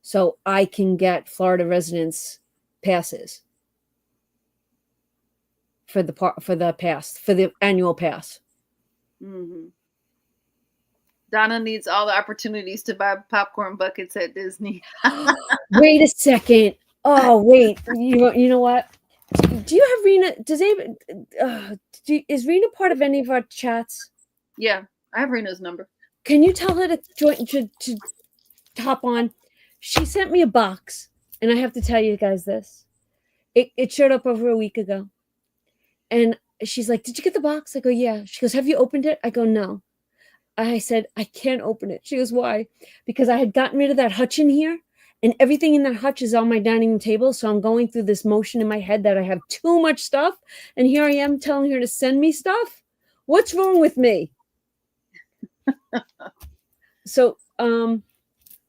So I can get Florida residence passes for the annual pass. Mm-hmm. Donna needs all the opportunities to buy popcorn buckets at Disney. Wait a second. Oh, wait. You know what? Do you have Rena? Is Rena part of any of our chats? Yeah, I have Rena's number. Can you tell her to hop on? She sent me a box, and I have to tell you guys this. It showed up over a week ago. And she's like, "Did you get the box?" I go, "Yeah." She goes, "Have you opened it?" I go, "No." I said, "I can't open it." She goes, "Why?" Because I had gotten rid of that hutch in here, and everything in that hutch is on my dining room table. So I'm going through this motion in my head that I have too much stuff. And here I am telling her to send me stuff. What's wrong with me? So I'll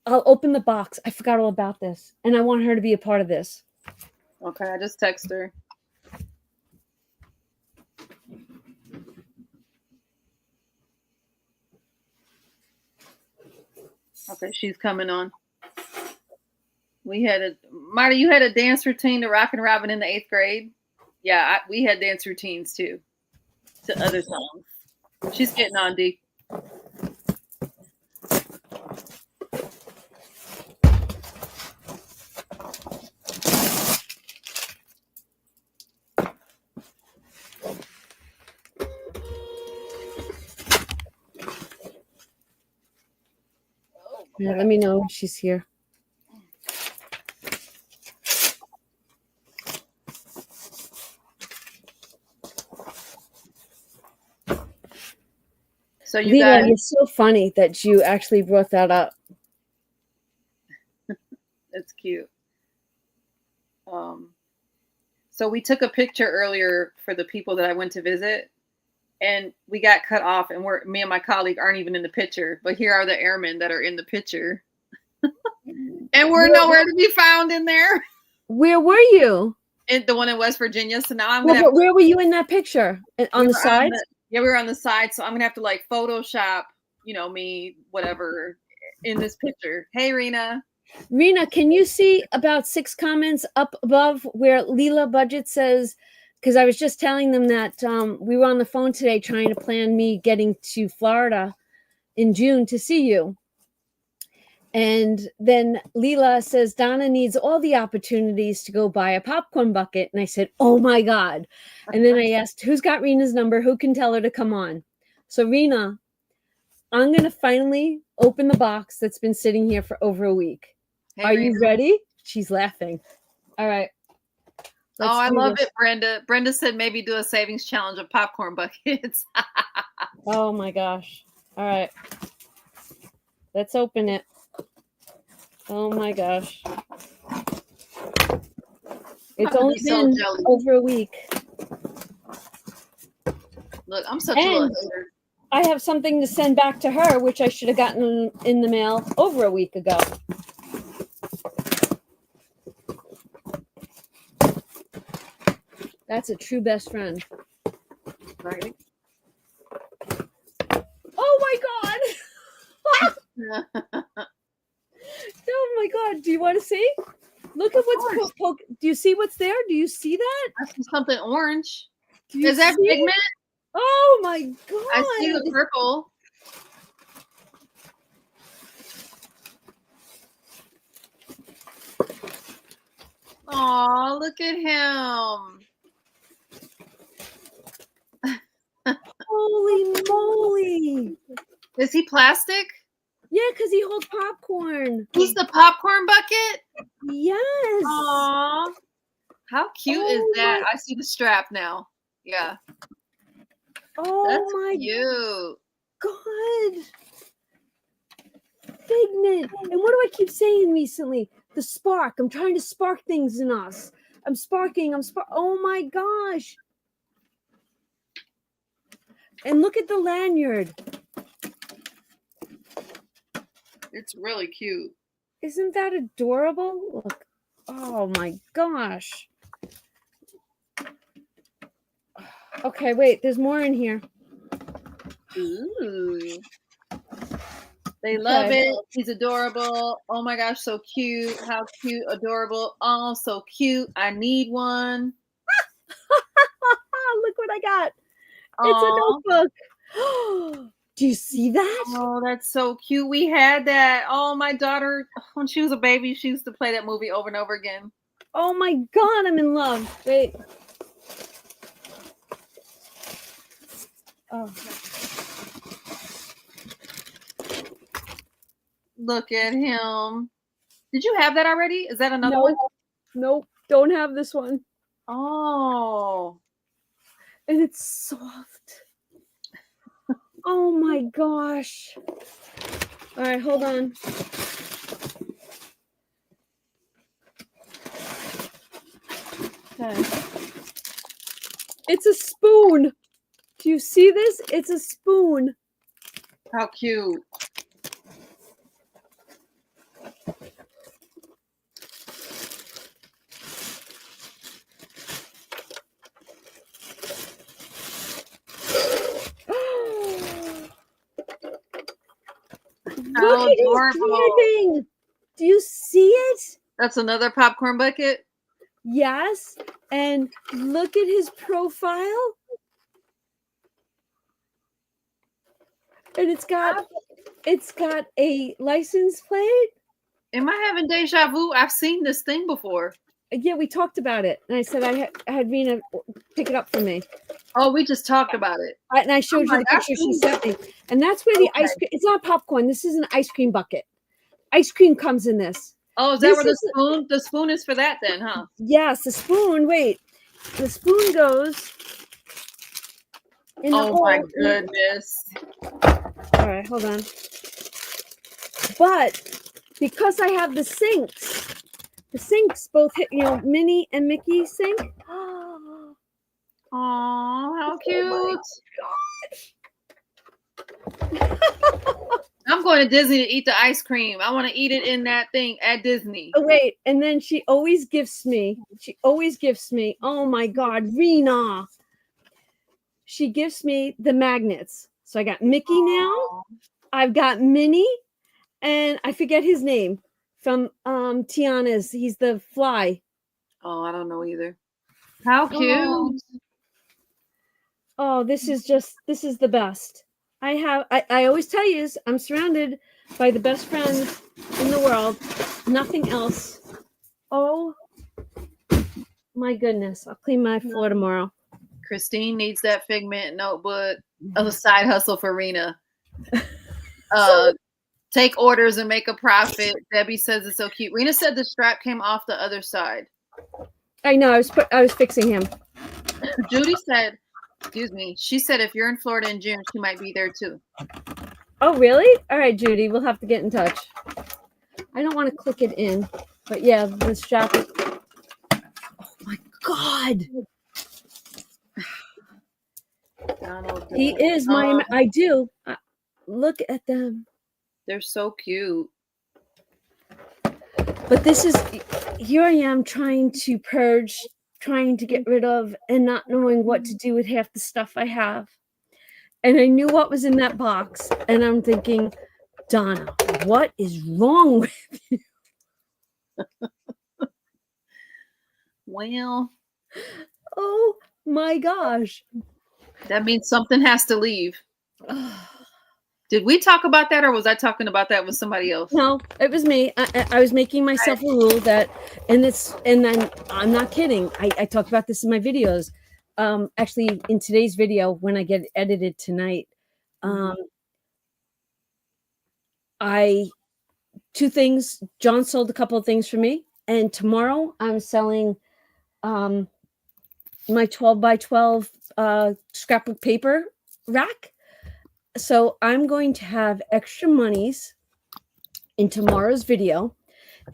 open the box. I forgot all about this. And I want her to be a part of this. Okay, I just text her. Okay, she's coming on. Marta, you had a dance routine to Rockin' Robin in the 8th grade? Yeah, we had dance routines too, to other songs. She's getting on, D. Yeah, let me know if she's here. So you Leela, guys, you're so funny that you actually brought that up. it's cute. So we took a picture earlier for the people that I went to visit, and we got cut off, and me and my colleague aren't even in the picture. But here are the airmen that are in the picture, and we're nowhere to be found in there. Where were you? The one in West Virginia. So now I'm Well, gonna. but where were you in that picture? On the side? Yeah, we were on the side. So I'm gonna have to like Photoshop, me, whatever, in this picture. Hey, Rena. Rena, can you see about 6 comments up above where Leela Budget says? Because I was just telling them that we were on the phone today trying to plan me getting to Florida in June to see you. And then Leela says, Donna needs all the opportunities to go buy a popcorn bucket. And I said, oh my God. And then I asked, who's got Rena's number? Who can tell her to come on? So Rena, I'm going to finally open the box that's been sitting here for over a week. Hey, are Rena. You ready? She's laughing. All right. I love it, Brenda. Brenda said maybe do a savings challenge of popcorn buckets. Oh my gosh. All right. Let's open it. Oh my gosh. It's only been over a week. Look, I'm such a little hater. I have something to send back to her, which I should have gotten in the mail over a week ago. That's a true best friend. Right. Oh my God. Oh my God. Do you want to see? Look at what's do you see what's there? Do you see that? I see something orange. Is that pigment? Oh my God. I see the purple. Aw, look at him. Holy moly. Is he plastic? Yeah, because he holds popcorn. He's the popcorn bucket? Yes. Aw. How cute is that? I see the strap now. Yeah. Oh, that's my cute. God. Figment. And what do I keep saying recently? The spark. I'm trying to spark things in us. I'm sparking. Oh my gosh. And look at the lanyard. It's really cute. Isn't that adorable? Look. Oh my gosh. Okay, wait. There's more in here. Ooh. They love it. He's adorable. Oh my gosh, so cute. How cute, adorable. Oh, so cute. I need one. Look what I got. It's a notebook. Do you see that? Oh, that's so cute. We had that. Oh, my daughter, when she was a baby, she used to play that movie over and over again. Oh my God, I'm in love. Wait. Oh. Look at him. Did you have that already? Is that another one? Nope. Don't have this one. Oh. And it's soft. Oh my gosh. All right, hold on. Okay. It's a spoon. Do you see this? It's a spoon. How cute. Look at his handing. Do you see it? That's another popcorn bucket? Yes. And look at his profile. And it's got a license plate. Am I having deja vu? I've seen this thing before. Yeah, we talked about it. And I said I had Rena pick it up for me. Oh, we just talked about it. And I showed you the picture she sent me. And that's where the ice cream, it's not popcorn. This is an ice cream bucket. Ice cream comes in this. Oh, is that where the spoon is for that then, huh? Yes, the spoon. Wait. The spoon goes. in a Oh my hole. goodness. All right, hold on. But because I have the sinks both hit, Minnie and Mickey sink. Oh, how cute. I'm going to Disney to eat the ice cream. I want to eat it in that thing at Disney. Oh, wait. And then she always gifts me, oh my God, Rena. She gives me the magnets. So I got Mickey now. I've got Minnie, and I forget his name from Tiana's. He's the fly. Oh, I don't know either. How cute. Oh, this is the best. I always tell you, I'm surrounded by the best friends in the world. Nothing else. Oh my goodness. I'll clean my floor tomorrow. Christine needs that Figment notebook. A side hustle for Rena. Take orders and make a profit. Debbie says it's so cute. Rena said the strap came off the other side. I know. I was fixing him. Judy said, excuse me, she said if you're in Florida in June, she might be there too. Oh, really? All right, Judy, we'll have to get in touch. I don't want to click it in, but yeah, the strap. Oh my God. He is my, I do. Look at them. They're so cute. But here I am trying to purge, trying to get rid of, and not knowing what to do with half the stuff I have. And I knew what was in that box. And I'm thinking, Donna, what is wrong with you? Well. Oh my gosh. That means something has to leave. Did we talk about that, or was I talking about that with somebody else? No, it was me. I was making myself a rule that, and then I'm not kidding. I talked about this in my videos. Actually, in today's video, when I get edited tonight, two things. John sold a couple of things for me, and tomorrow I'm selling my 12 by 12 scrapbook paper rack. So I'm going to have extra monies in tomorrow's video,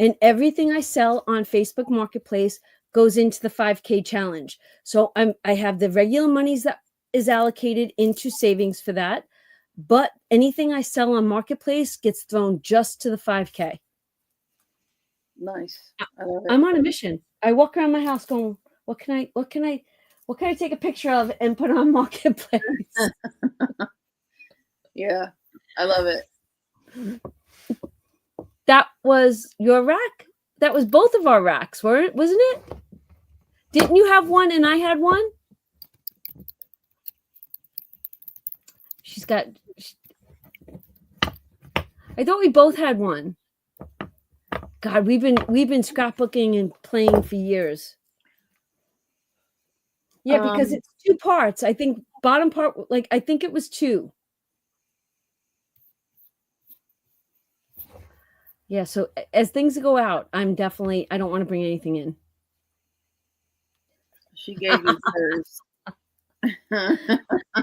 and everything I sell on Facebook Marketplace goes into the 5K challenge. So I have the regular monies that is allocated into savings for that, but anything I sell on Marketplace gets thrown just to the 5K. Nice. I'm on a mission. I walk around my house going, what can I take a picture of and put on Marketplace? Yeah, I love it. That was your rack? That was both of our racks, wasn't it? Didn't you have one and I had one? I thought we both had one. God, we've been scrapbooking and playing for years. Yeah, because it's two parts. I think bottom part, I think it was two. Yeah, so as things go out, I don't want to bring anything in. She gave you hers.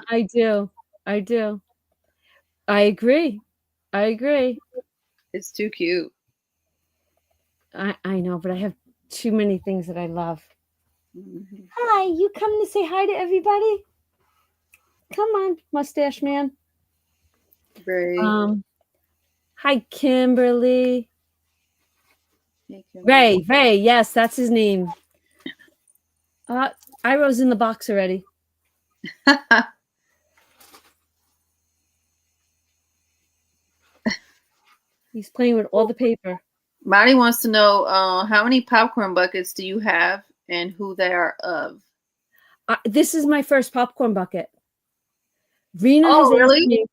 I do. I agree. It's too cute. I know, but I have too many things that I love. Hi, you coming to say hi to everybody? Come on, mustache man. Ray. Hi, Kimberly. Hey, Kimberly. Ray, yes, that's his name. Iroh's in the box already. He's playing with all the paper. Marty wants to know how many popcorn buckets do you have and who they are of? This is my first popcorn bucket. Rena has asked me.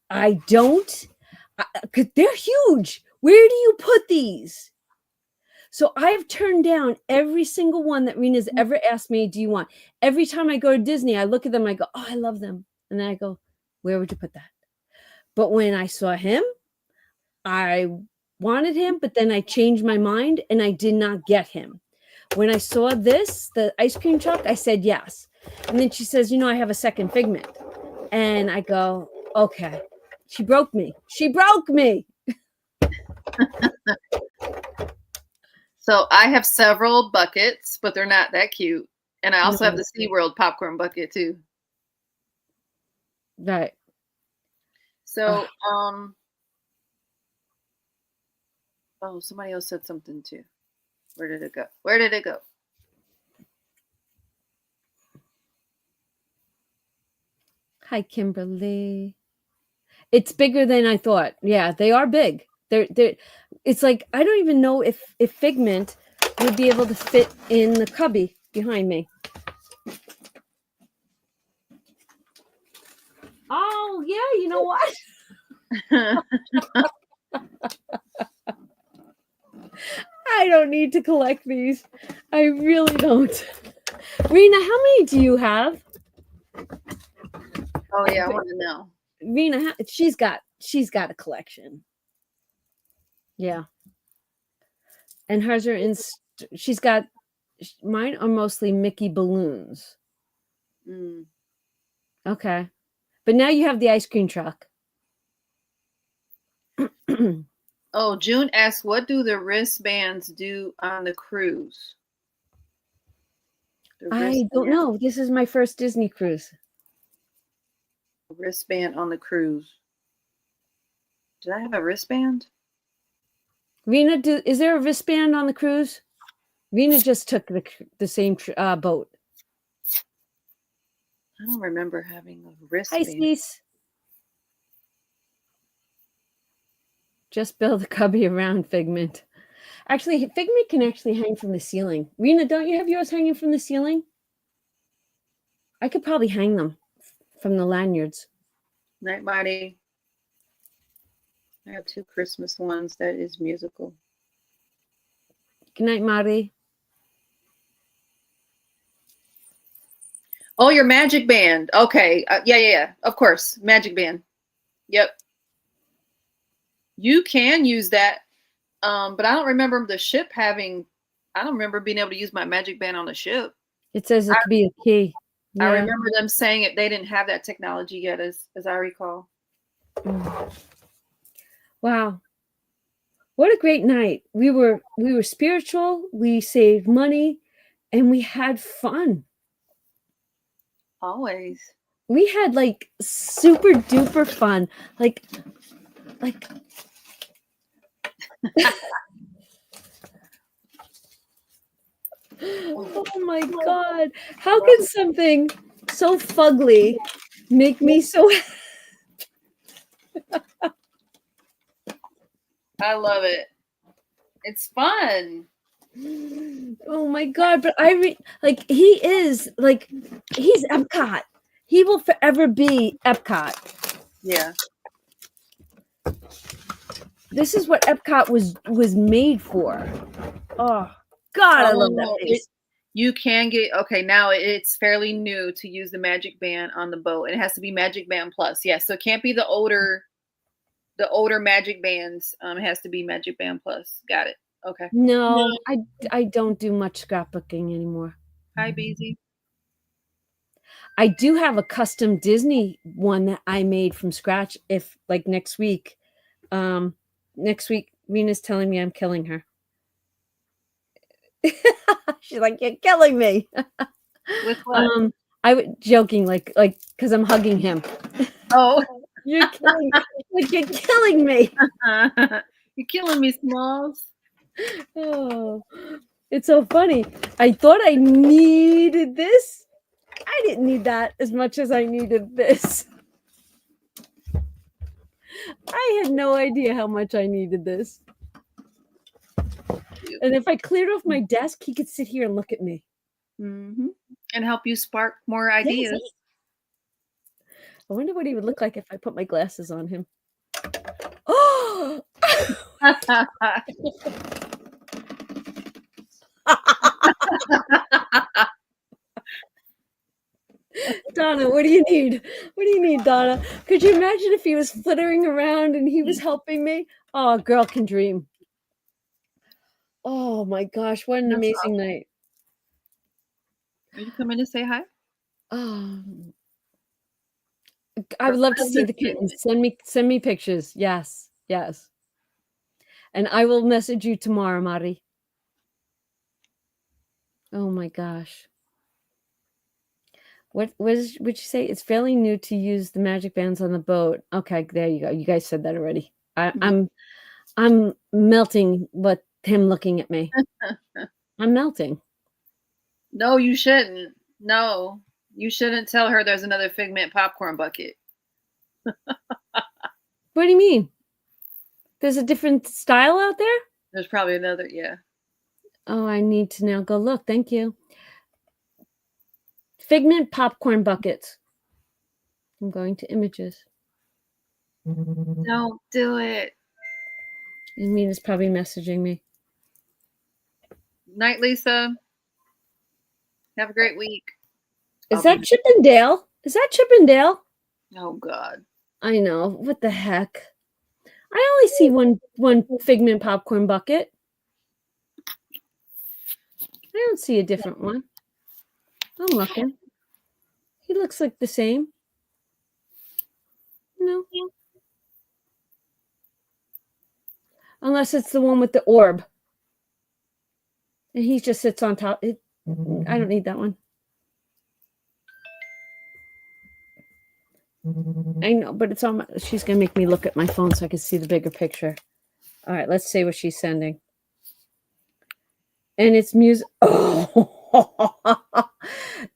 I don't. They're huge. Where do you put these? So I've turned down every single one that Rena's ever asked me, do you want? Every time I go to Disney, I look at them, I go, oh, I love them. And then I go, where would you put that? But when I saw him, I wanted him, but then I changed my mind and I did not get him. When I saw the ice cream truck, I said yes. And then she says, I have a second figment. And I go, okay. She broke me. She broke me. So I have several buckets, but they're not that cute. And I also have No. the SeaWorld popcorn bucket too. Right. So, oh, somebody else said something too. Where did it go? Where did it go? Hi, Kimberly. It's bigger than I thought. Yeah, they are big. They're it's like I don't even know if Figment would be able to fit in the cubby behind me. Oh, yeah, you know what? I don't need to collect these. I really don't. Rena, how many do you have? Oh yeah, I want to know. Rena, she's got a collection. Yeah. And hers are in she's got mine are mostly Mickey balloons. Mm. Okay. But now you have the ice cream truck. Oh, June asks, what do the wristbands do on the cruise? I don't know. This is my first Disney cruise. Wristband on the cruise. Did I have a wristband? Rena, is there a wristband on the cruise? Rena just took the same boat. I don't remember having a wristband. Hi, Cease. Just build a cubby around Figment. Actually, Figment can actually hang from the ceiling. Rena, don't you have yours hanging from the ceiling? I could probably hang them from the lanyards. Night, Marty. I have 2 Christmas ones. That is musical. Good night, Marty. Oh, your magic band. Okay. Yeah. Of course. Magic band. Yep. You can use that. But I don't remember the ship having, I don't remember being able to use my magic band on the ship. It says it could be a key. Yeah. I remember them saying it. They didn't have that technology yet, as I recall. Wow. What a great night. We were spiritual, we saved money, and we had fun. Always. We had like super duper fun. Like oh my God. How can something so fugly make me so I love it. It's fun. Oh my God. But he's Epcot. He will forever be Epcot. Yeah. This is what Epcot was made for. Oh God, I love that place. You can get, okay, now it's fairly new to use the Magic Band on the boat. And it has to be Magic Band Plus. Yeah, so it can't be the older Magic Bands. It has to be Magic Band Plus. Got it. Okay. No, I don't do much scrapbooking anymore. Hi, Beezy. I do have a custom Disney one that I made from scratch. If like next week, Rena's telling me I'm killing her. She's like, you're killing me. With what? I was joking, like because I'm hugging him. Oh, you're killing me. Like you're killing me. You're killing me, Smalls. Oh, it's so funny. I thought I needed this. I didn't need that as much as I needed this. I had no idea how much I needed this. And if I cleared off my desk, he could sit here and look at me. Mm-hmm. And help you spark more ideas. Yes. I wonder what he would look like if I put my glasses on him. Oh! Donna, what do you need? What do you need, Donna? Could you imagine if he was flittering around and he was helping me? Oh, a girl can dream. Oh my gosh, what an amazing night. Are you coming to say hi? Oh, I would love to see the kittens. Send me pictures. Yes, yes. And I will message you tomorrow, Mari. Oh my gosh. What would you say? It's fairly new to use the magic bands on the boat. Okay, there you go. You guys said that already. I'm melting with him looking at me. I'm melting. No, you shouldn't. No, you shouldn't tell her there's another Figment popcorn bucket. What do you mean? There's a different style out there? There's probably another, yeah. Oh, I need to now go look. Thank you. Figment popcorn buckets. I'm going to images. Don't do it. Amina's probably messaging me. Night, Lisa. Have a great week. Is that Chippendale? Is that Chippendale? Oh God. I know. What the heck? I only see one Figment popcorn bucket. I don't see a different one. I'm looking. He looks like the same. No. Unless it's the one with the orb. And he just sits on top. I don't need that one. I know, but it's on my, she's going to make me look at my phone so I can see the bigger picture. All right, let's see what she's sending. And it's music. Oh,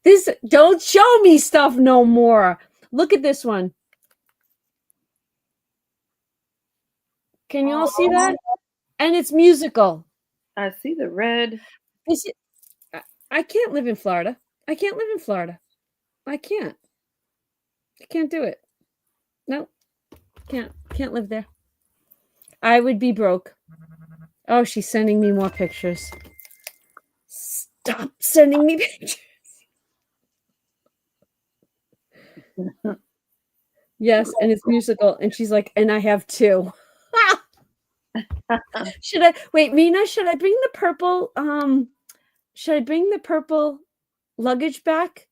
this, don't show me stuff no more. Look at this one. Can you all see that? And it's musical. I see the red. This is, I can't live in Florida. I can't live in Florida. I can't. I can't do it. No, can't live there. I would be broke. Oh, she's sending me more pictures. Stop sending me pictures. Yes, and it's musical. And she's like, and I have two. Should I wait, Mina? Should I bring the purple? Should I bring the purple luggage back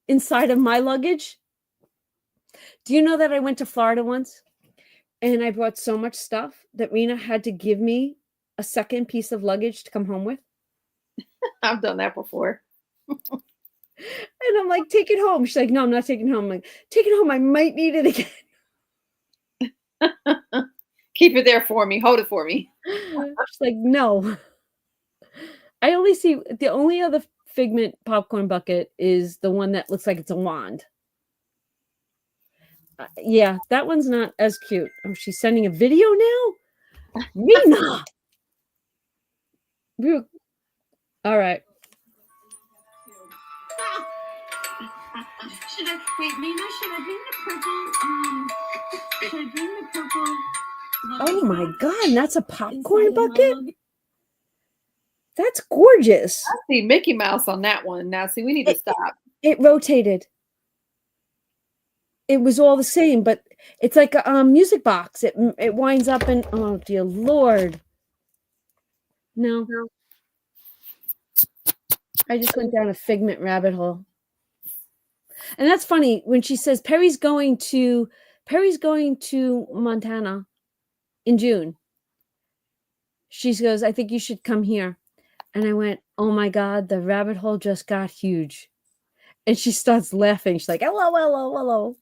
inside of my luggage? Do you know that I went to Florida once and I brought so much stuff that Rena had to give me a second piece of luggage to come home with? I've done that before. And I'm like, take it home. She's like, no, I'm not taking it home. I'm like, take it home. I might need it again. Keep it there for me. Hold it for me. She's like, no. I only see the only other Figment popcorn bucket is the one that looks like it's a wand. Yeah, that one's not as cute. Oh, she's sending a video now? Rena! All right. Should I wait, Rena? Should I bring the purple? Oh my God, that's a popcorn bucket? That's gorgeous. I see Mickey Mouse on that one. Now, see, we need to stop. It rotated. It was all the same, but it's like a music box. It winds up and oh dear Lord. No. I just went down a Figment rabbit hole. And that's funny when she says Perry's going to Montana in June. She goes, I think you should come here. And I went, oh my God, the rabbit hole just got huge. And she starts laughing. She's like, hello, hello, hello.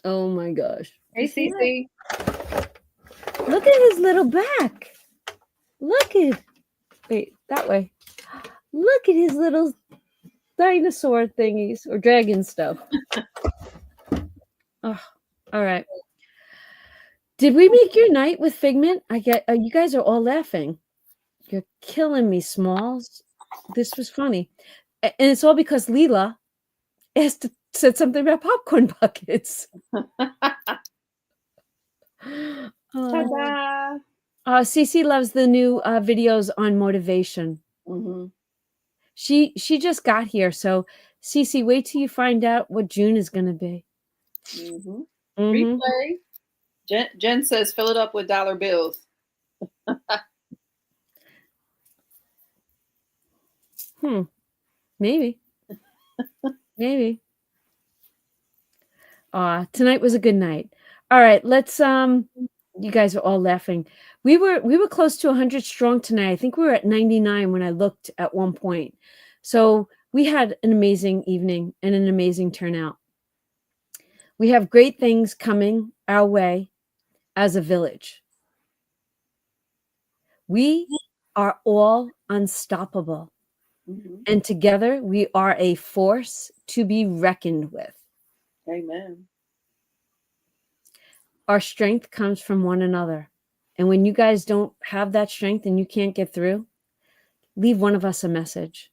Oh my gosh. Hey, Cece. Look at his little back. Wait, that way. Look at his little dinosaur thingies or dragon stuff. Oh, all right. Did we make your night with Figment? You guys are all laughing. You're killing me, Smalls. This was funny. And it's all because Leela said something about popcorn buckets. Ta-da! Cece loves the new videos on motivation. Mm-hmm. She just got here. So, Cece, wait till you find out what June is going to be. Mm-hmm. Mm-hmm. Replay. Jen says, fill it up with dollar bills. Maybe. Maybe. Tonight was a good night. All right, let's you guys are all laughing. We were close to 100 strong tonight. I think we were at 99 when I looked at one point. So we had an amazing evening and an amazing turnout. We have great things coming our way as a village. We are all unstoppable. Mhm. And together we are a force to be reckoned with. Amen. Our strength comes from one another. And when you guys don't have that strength and you can't get through, leave one of us a message.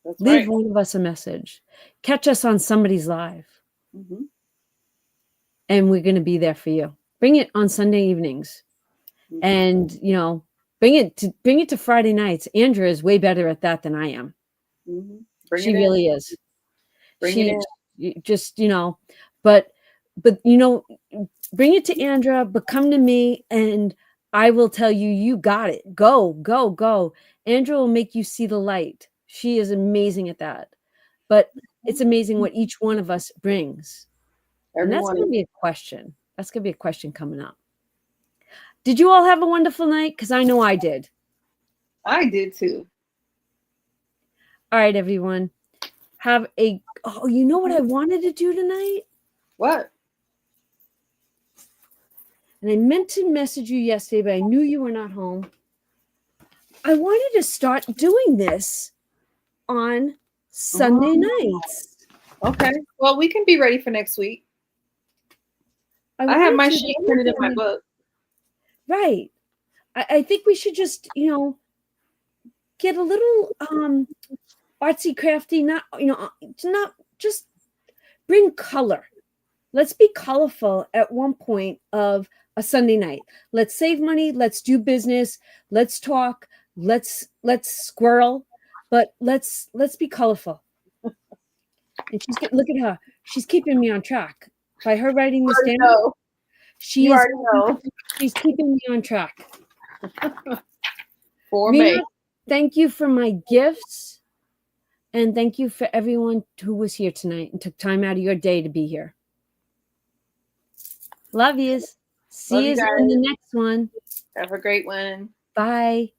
That's Leave right. one of us a message. Catch us on somebody's live. Mhm. And we're going to be there for you. Bring it on Sunday evenings. Mhm. And, bring it to Friday nights. Andrea is way better at that than I am. Mhm. Bring She it in. really is. Bring it in. Just, but bring it to Andrea, but come to me and I will tell you, you got it. Go, go, go. Andrea will make you see the light. She is amazing at that. But it's amazing what each one of us brings. And that's Everyone. going to be a question. That's going to be a question coming up. Did you all have a wonderful night? Because I know I did. I did too. All right, everyone. You know what I wanted to do tonight? What? And I meant to message you yesterday, but I knew you were not home. I wanted to start doing this on Sunday nights. Okay. Well, we can be ready for next week. I have my sheet printed in my book. Right. I think we should just, get a little artsy crafty, not just bring color. Let's be colorful at one point of a Sunday night. Let's save money, let's do business, let's talk, let's squirrel, but let's be colorful. And look at her. She's keeping me on track. By her writing this down, You already know. She's keeping me on track. For May. Thank you for my gifts. And thank you for everyone who was here tonight and took time out of your day to be here. Love yous. See you in the next one. Have a great one. Bye.